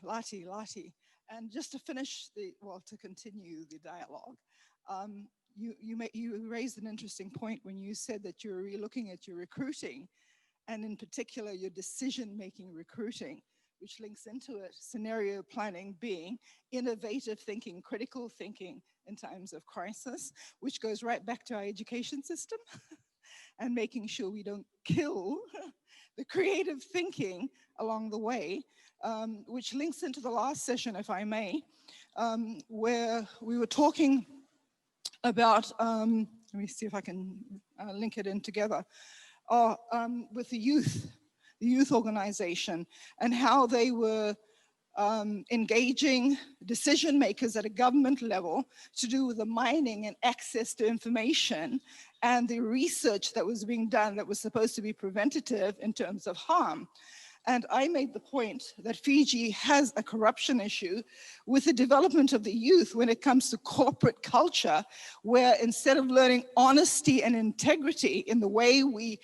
Lati. And just to finish to continue the dialogue, you raised an interesting point when you said that you're relooking at your recruiting, and in particular your decision-making recruiting, which links into it, scenario planning being innovative thinking, critical thinking in times of crisis, which goes right back to our education system and making sure we don't kill the creative thinking along the way, which links into the last session, if I may, where we were talking about, let me see if I can link it in together, with the youth organization, and how they were engaging decision makers at a government level to do with the mining and access to information and the research that was being done that was supposed to be preventative in terms of harm. And I made the point that Fiji has a corruption issue with the development of the youth when it comes to corporate culture, where instead of learning honesty and integrity in the way we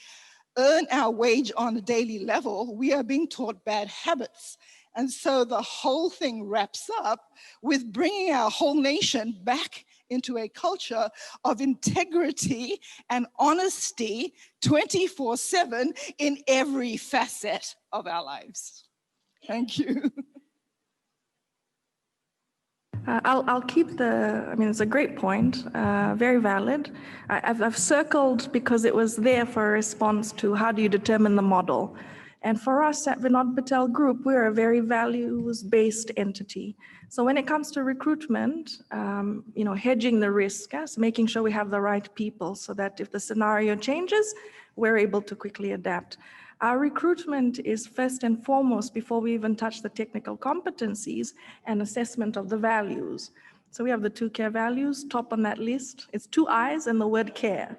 earn our wage on a daily level, we are being taught bad habits. And so the whole thing wraps up with bringing our whole nation back into a culture of integrity and honesty 24/7 in every facet of our lives. Thank you. I'll keep it's a great point, very valid. I've circled because it was there for a response to how do you determine the model. And for us at Vinod Patel Group, we're a very values-based entity. So when it comes to recruitment, hedging the risk, yes, making sure we have the right people so that if the scenario changes, we're able to quickly adapt. Our recruitment is first and foremost, before we even touch the technical competencies, and assessment of the values. So we have the 2 care values, top on that list. It's 2 I's and the word care.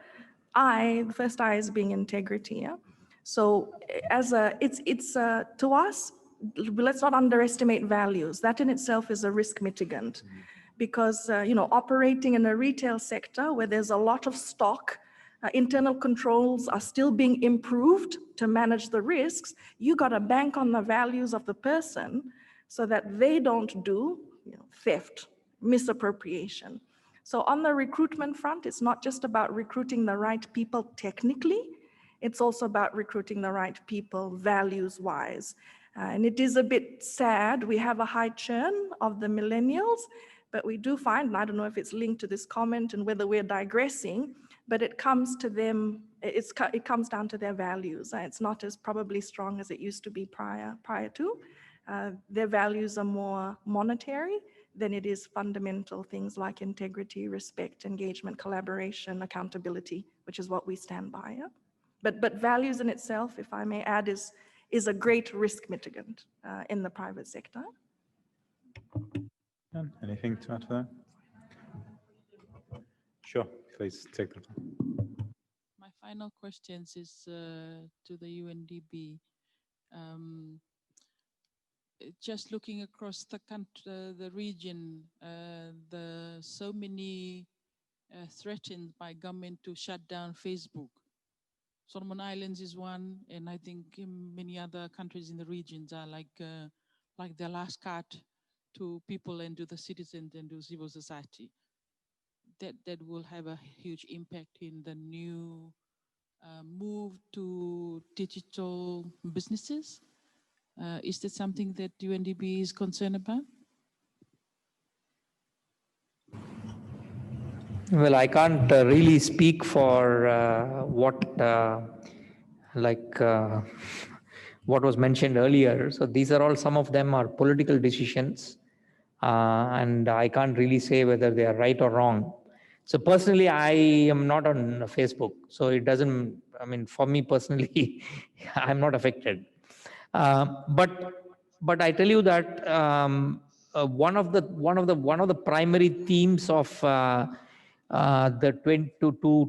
The first I is being integrity. Yeah? So to us, let's not underestimate values. That in itself is a risk mitigant, because operating in a retail sector where there's a lot of stock, internal controls are still being improved to manage the risks. You got to bank on the values of the person so that they don't do theft, misappropriation. So on the recruitment front, it's not just about recruiting the right people technically, it's also about recruiting the right people values-wise. And it is a bit sad, we have a high churn of the millennials, but we do find, and I don't know if it's linked to this comment and whether we're digressing, but it comes to them, it comes down to their values. It's not as probably strong as it used to be prior to. Their values are more monetary than it is fundamental things like integrity, respect, engagement, collaboration, accountability, which is what we stand by. Yeah? But values in itself, if I may add, is a great risk mitigant in the private sector. Anything to add to that? Sure, please take the floor. My final questions is to the UNDP. Just looking across the country, the region, the so many threatened by government to shut down Facebook. Solomon Islands is one, and I think many other countries in the regions are like the last cut to people and to the citizens and to civil society. That will have a huge impact in the new move to digital businesses. Is that something that UNDP is concerned about? Well, I can't really speak for what was mentioned earlier. So these are all, some of them are political decisions, and I can't really say whether they are right or wrong. So personally, I am not on Facebook, so it doesn't. I mean, for me personally, I'm not affected. But I tell you that one of the primary themes of to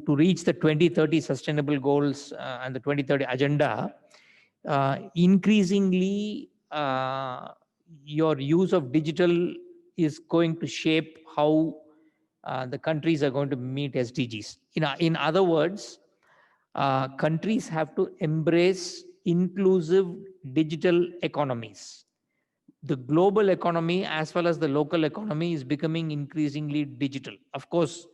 reach the 2030 sustainable goals and the 2030 agenda, increasingly your use of digital is going to shape how the countries are going to meet SDGs. In other words, countries have to embrace inclusive digital economies. The global economy as well as the local economy is becoming increasingly digital. Of course,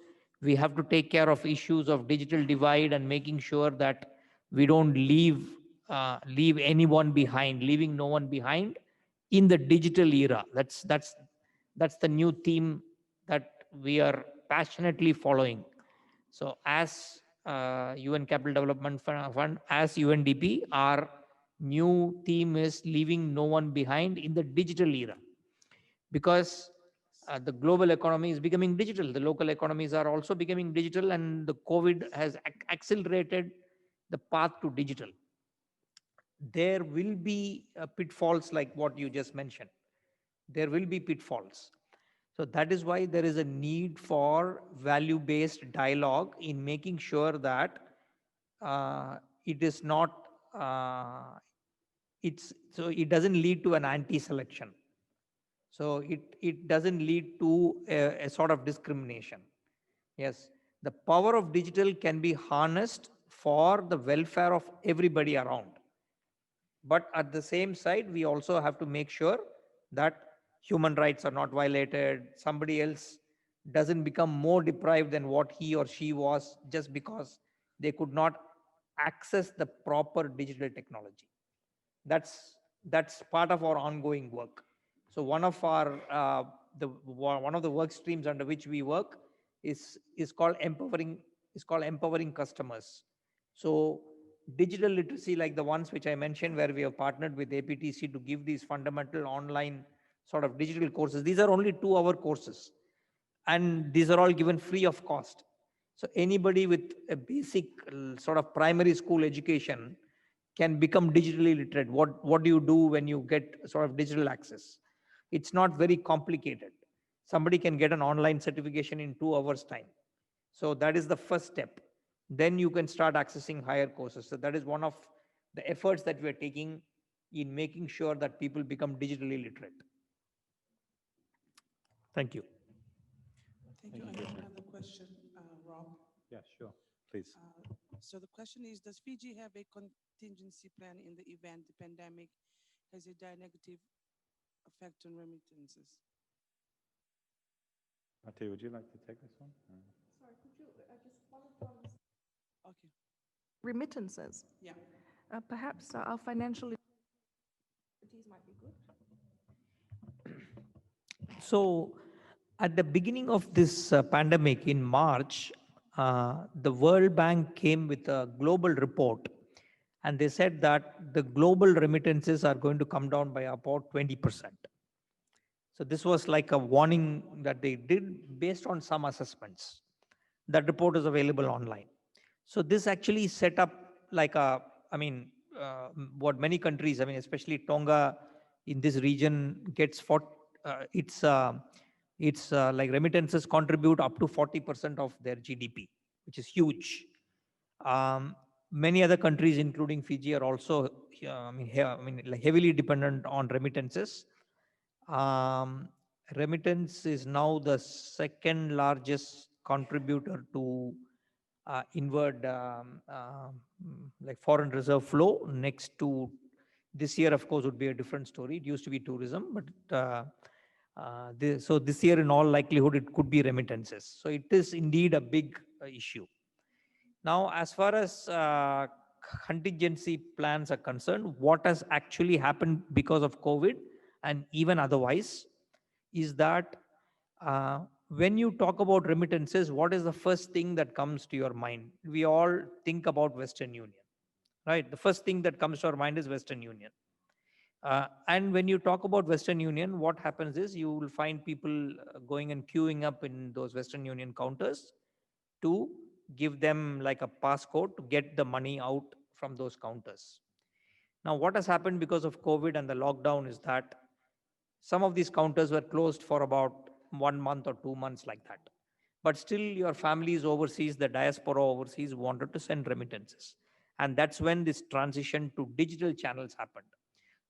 we have to take care of issues of digital divide and making sure that we don't leave anyone behind, leaving no one behind in the digital era. That's the new theme that we are passionately following. So as UN Capital Development Fund, as UNDP, our new theme is leaving no one behind in the digital era, because the global economy is becoming digital. The local economies are also becoming digital, and the COVID has accelerated the path to digital. There will be pitfalls like what you just mentioned. There will be pitfalls. So that is why there is a need for value-based dialogue in making sure that it is not, so it doesn't lead to an anti-selection. So it doesn't lead to a sort of discrimination. Yes, the power of digital can be harnessed for the welfare of everybody around. But at the same side, we also have to make sure that human rights are not violated. Somebody else doesn't become more deprived than what he or she was just because they could not access the proper digital technology. That's part of our ongoing work. So one of the work streams under which we work is called empowering customers. So digital literacy, like the ones which I mentioned, where we have partnered with APTC to give these fundamental online sort of digital courses. These are only 2-hour courses, and these are all given free of cost. So anybody with a basic sort of primary school education can become digitally literate. What do you do when you get sort of digital access? It's not very complicated. Somebody can get an online certification in 2 hours time. So that is the first step. Then you can start accessing higher courses. So that is one of the efforts that we are taking in making sure that people become digitally literate. Thank you. Thank you. I have another question, Rob. Yeah, sure. Please. So the question is, does Fiji have a contingency plan in the event the pandemic has a negative effect on remittances? Lati, would you like to take this one? Sorry, could you just follow from Okay. remittances? Yeah. Perhaps our financial expertise might be good. So at the beginning of this pandemic in March, the World Bank came with a global report, and they said that the global remittances are going to come down by about 20%. So this was like a warning that they did based on some assessments. That report is available online. So this actually set up like what many countries, especially Tonga in this region gets for, it's like remittances contribute up to 40% of their GDP, which is huge. Many other countries, including Fiji, are also, like heavily dependent on remittances. Remittance is now the second largest contributor to inward like foreign reserve flow. Next to this year, of course, would be a different story. It used to be tourism, but so this year, in all likelihood, it could be remittances. So it is indeed a big issue. Now, as far as contingency plans are concerned, what has actually happened because of COVID and even otherwise is that when you talk about remittances, what is the first thing that comes to your mind? We all think about Western Union, right? The first thing that comes to our mind is Western Union. And when you talk about Western Union, what happens is you will find people going and queuing up in those Western Union counters to give them like a passcode to get the money out from those counters. Now, what has happened because of COVID and the lockdown is that some of these counters were closed for about 1 month or 2 months like that. But still your families overseas, the diaspora overseas wanted to send remittances. And that's when this transition to digital channels happened.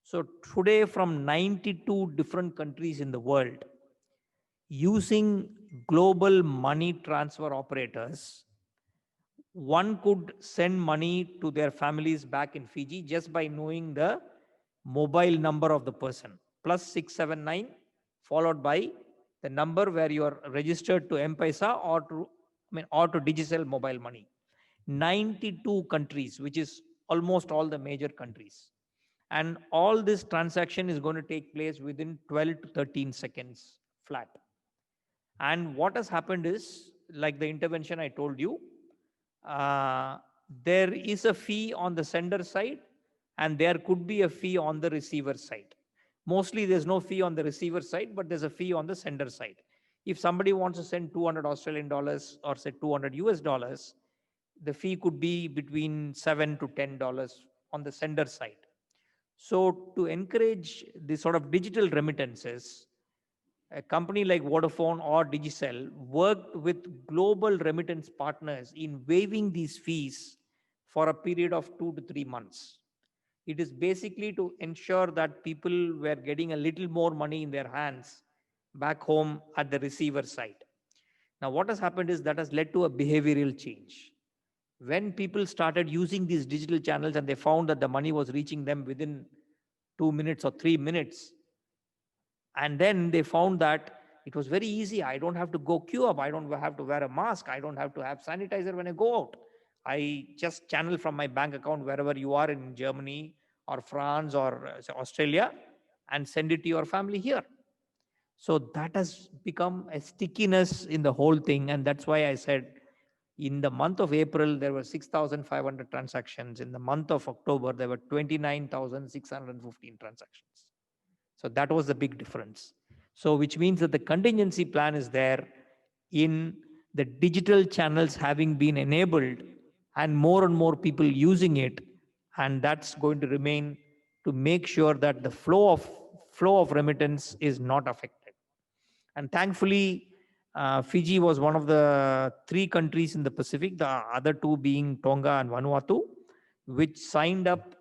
So today from 92 different countries in the world, using global money transfer operators, one could send money to their families back in Fiji just by knowing the mobile number of the person, +679, followed by the number where you are registered to M-Pesa or to Digicel mobile money. 92 countries, which is almost all the major countries. And all this transaction is going to take place within 12 to 13 seconds flat. And what has happened is, like the intervention I told you, there is a fee on the sender side and there could be a fee on the receiver side. Mostly there's no fee on the receiver side, but there's a fee on the sender side. If somebody wants to send 200 Australian dollars or say 200 US dollars, the fee could be between $7 to $10 on the sender side. So to encourage this sort of digital remittances, a company like Vodafone or Digicel worked with global remittance partners in waiving these fees for a period of 2 to 3 months. It is basically to ensure that people were getting a little more money in their hands back home at the receiver side. Now, what has happened is that has led to a behavioral change. When people started using these digital channels and they found that the money was reaching them within 2 minutes or 3 minutes, and then they found that it was very easy. I don't have to go queue up. I don't have to wear a mask. I don't have to have sanitizer when I go out. I just channel from my bank account wherever you are in Germany or France or Australia and send it to your family here. So that has become a stickiness in the whole thing. And that's why I said in the month of April, there were 6,500 transactions. In the month of October, there were 29,615 transactions. So that was the big difference. So which means that the contingency plan is there in the digital channels having been enabled and more people using it. And that's going to remain to make sure that the flow of remittance is not affected. And thankfully, Fiji was one of the 3 countries in the Pacific, the other 2 being Tonga and Vanuatu, which signed up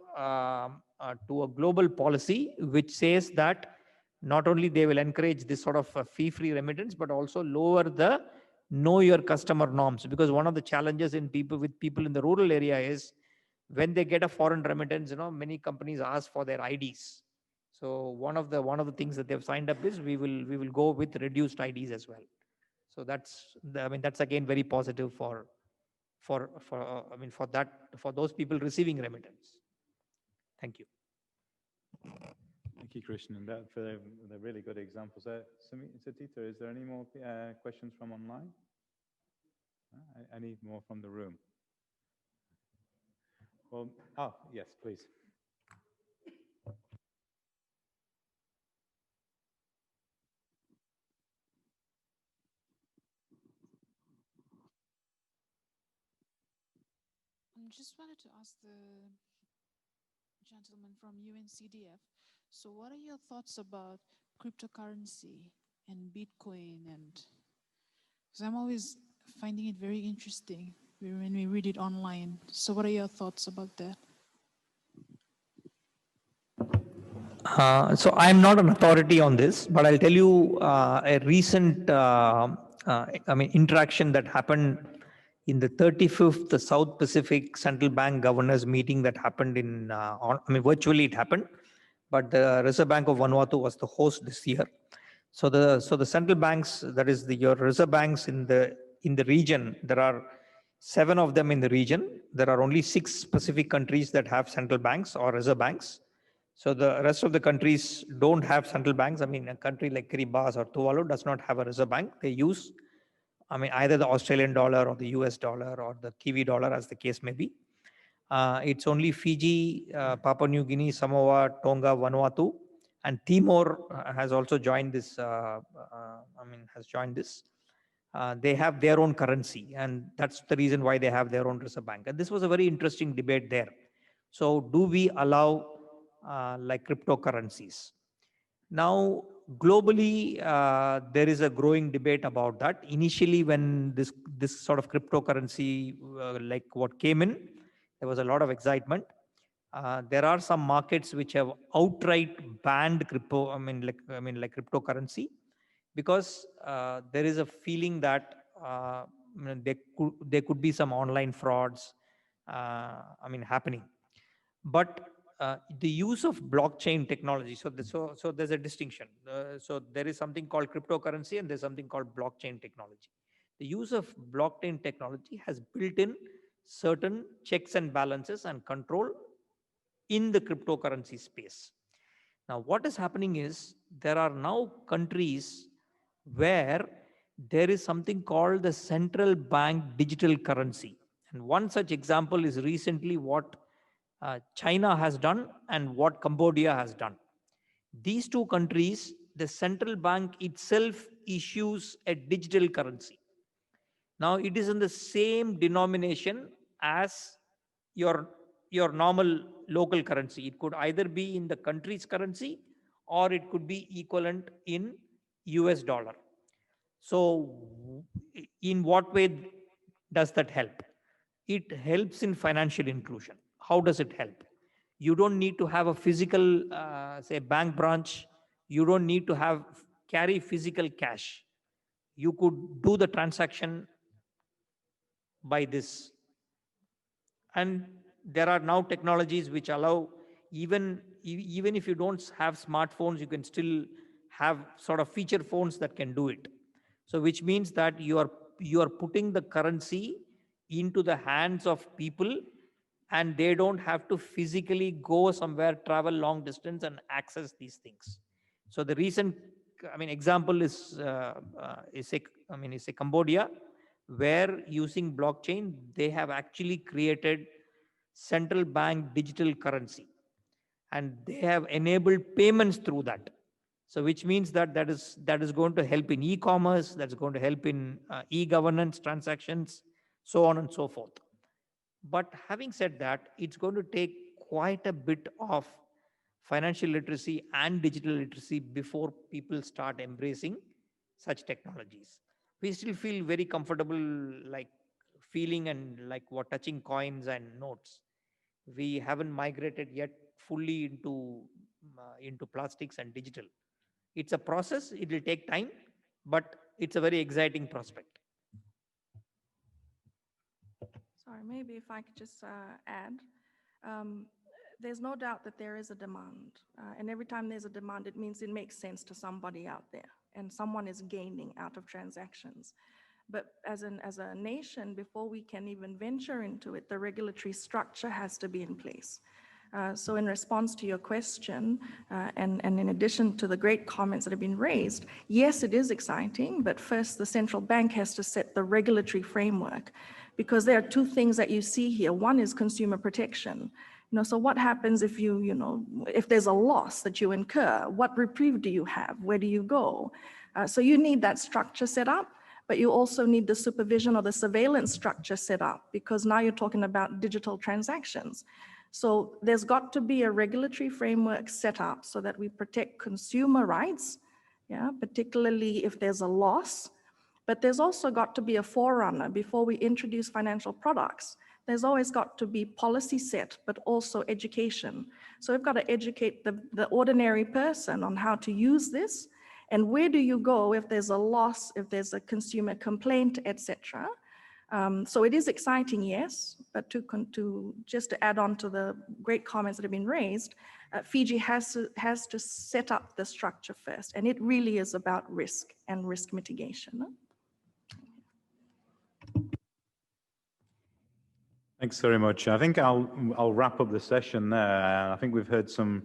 to a global policy which says that not only they will encourage this sort of fee-free remittance, but also lower the know your customer norms. Because one of the challenges in people in the rural area is when they get a foreign remittance, many companies ask for their IDs. So one of the things that they've signed up is we will go with reduced IDs as well. So that's again very positive for those people receiving remittance. Thank you. Thank you, Krishnan, for the really good examples there. Satita, is there any more questions from online? Any more from the room? Well, yes, please. I just wanted to ask the gentleman from UNCDF. So what are your thoughts about cryptocurrency and Bitcoin? And because I'm always finding it very interesting. when we read it online. So what are your thoughts about that? So I'm not an authority on this, but I'll tell you a recent, interaction that happened in the 35th South Pacific Central Bank Governors meeting that happened in, virtually it happened, but the Reserve Bank of Vanuatu was the host this year. So the central banks, that is your reserve banks in the region, there are 7 of them in the region. There are only 6 Pacific countries that have central banks or reserve banks. So the rest of the countries don't have central banks. A country like Kiribati or Tuvalu does not have a reserve bank. They use, either the Australian dollar or the US dollar or the Kiwi dollar, as the case may be. It's only Fiji, Papua New Guinea, Samoa, Tonga, Vanuatu, and Timor has also joined this. Has joined this. They have their own currency, and that's the reason why they have their own reserve bank. And this was a very interesting debate there. So, do we allow like cryptocurrencies? Now, globally, there is a growing debate about that. Initially, when this sort of cryptocurrency, like what came in, there was a lot of excitement. There are some markets which have outright banned crypto. Like cryptocurrency, because there is a feeling that there could be some online frauds, happening. But the use of blockchain technology. So there's a distinction. So there is something called cryptocurrency and there's something called blockchain technology. The use of blockchain technology has built in certain checks and balances and control in the cryptocurrency space. Now, what is happening is there are now countries where there is something called the central bank digital currency. And one such example is recently what China has done and what Cambodia has done. These 2 countries, the central bank itself issues a digital currency. Now, it is in the same denomination as your normal local currency. It could either be in the country's currency or it could be equivalent in US dollar. So, in what way does that help? It helps in financial inclusion. How does it help? You don't need to have a physical, say, bank branch. You don't need to carry physical cash. You could do the transaction by this. And there are now technologies which allow, even if you don't have smartphones, you can still have sort of feature phones that can do it. So which means that you are putting the currency into the hands of people and they don't have to physically go somewhere, travel long distance and access these things. So the recent, example is Cambodia, where using blockchain, they have actually created central bank digital currency and they have enabled payments through that. So which means that is going to help in e-commerce, that's going to help in e-governance transactions, so on and so forth. But having said that, it's going to take quite a bit of financial literacy and digital literacy before people start embracing such technologies. We still feel very comfortable like feeling and like touching coins and notes. We haven't migrated yet fully into plastics and digital. It's a process, it will take time, but it's a very exciting prospect. Sorry, maybe if I could just add. There's no doubt that there is a demand. And every time there's a demand, it means it makes sense to somebody out there and someone is gaining out of transactions. But as a nation, before we can even venture into it, the regulatory structure has to be in place. So in response to your question, and in addition to the great comments that have been raised, yes, it is exciting, but first the central bank has to set the regulatory framework, because there are 2 things that you see here. One is consumer protection. So what happens if if there's a loss that you incur? What reprieve do you have? Where do you go? So you need that structure set up, but you also need the supervision or the surveillance structure set up, because now you're talking about digital transactions. So there's got to be a regulatory framework set up so that we protect consumer rights, particularly if there's a loss. But there's also got to be a forerunner before we introduce financial products. There's always got to be policy set, but also education. So we've got to educate the ordinary person on how to use this, and where do you go if there's a loss, if there's a consumer complaint, etc. So it is exciting, yes, but just to add on to the great comments that have been raised, Fiji has to set up the structure first, and it really is about risk and risk mitigation. Thanks very much. I think I'll wrap up the session there. I think we've heard some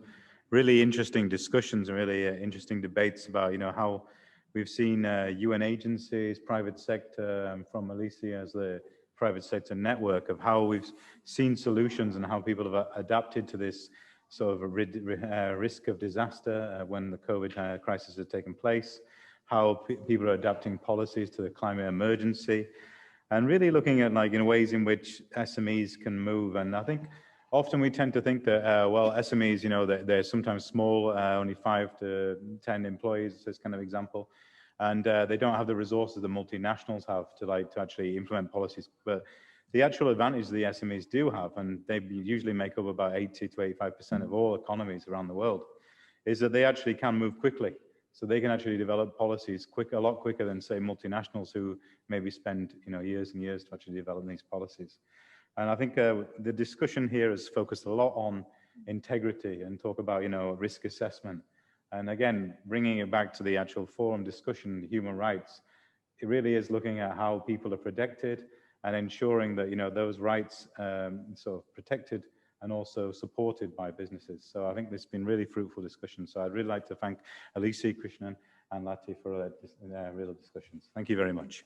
really interesting discussions and really interesting debates about, how we've seen UN agencies, private sector, from Alisi as the private sector network, of how we've seen solutions and how people have adapted to this sort of risk of disaster when the COVID crisis has taken place, how people are adapting policies to the climate emergency, and really looking at ways in which SMEs can move. And I think often we tend to think that, well, SMEs, they're sometimes small, only 5 to 10 employees, this kind of example, and they don't have the resources that multinationals have to actually implement policies. But the actual advantage the SMEs do have, and they usually make up about 80 to 85% of all economies around the world, is that they actually can move quickly. So they can actually develop policies a lot quicker than, say, multinationals who maybe spend years and years to actually develop these policies. And I think the discussion here has focused a lot on integrity and talk about risk assessment. And again, bringing it back to the actual forum discussion, human rights, it really is looking at how people are protected and ensuring that those rights sort of protected and also supported by businesses. So I think this has been really fruitful discussion. So I'd really like to thank Alisi, Krishnan, and Lati for their real discussions. Thank you very much.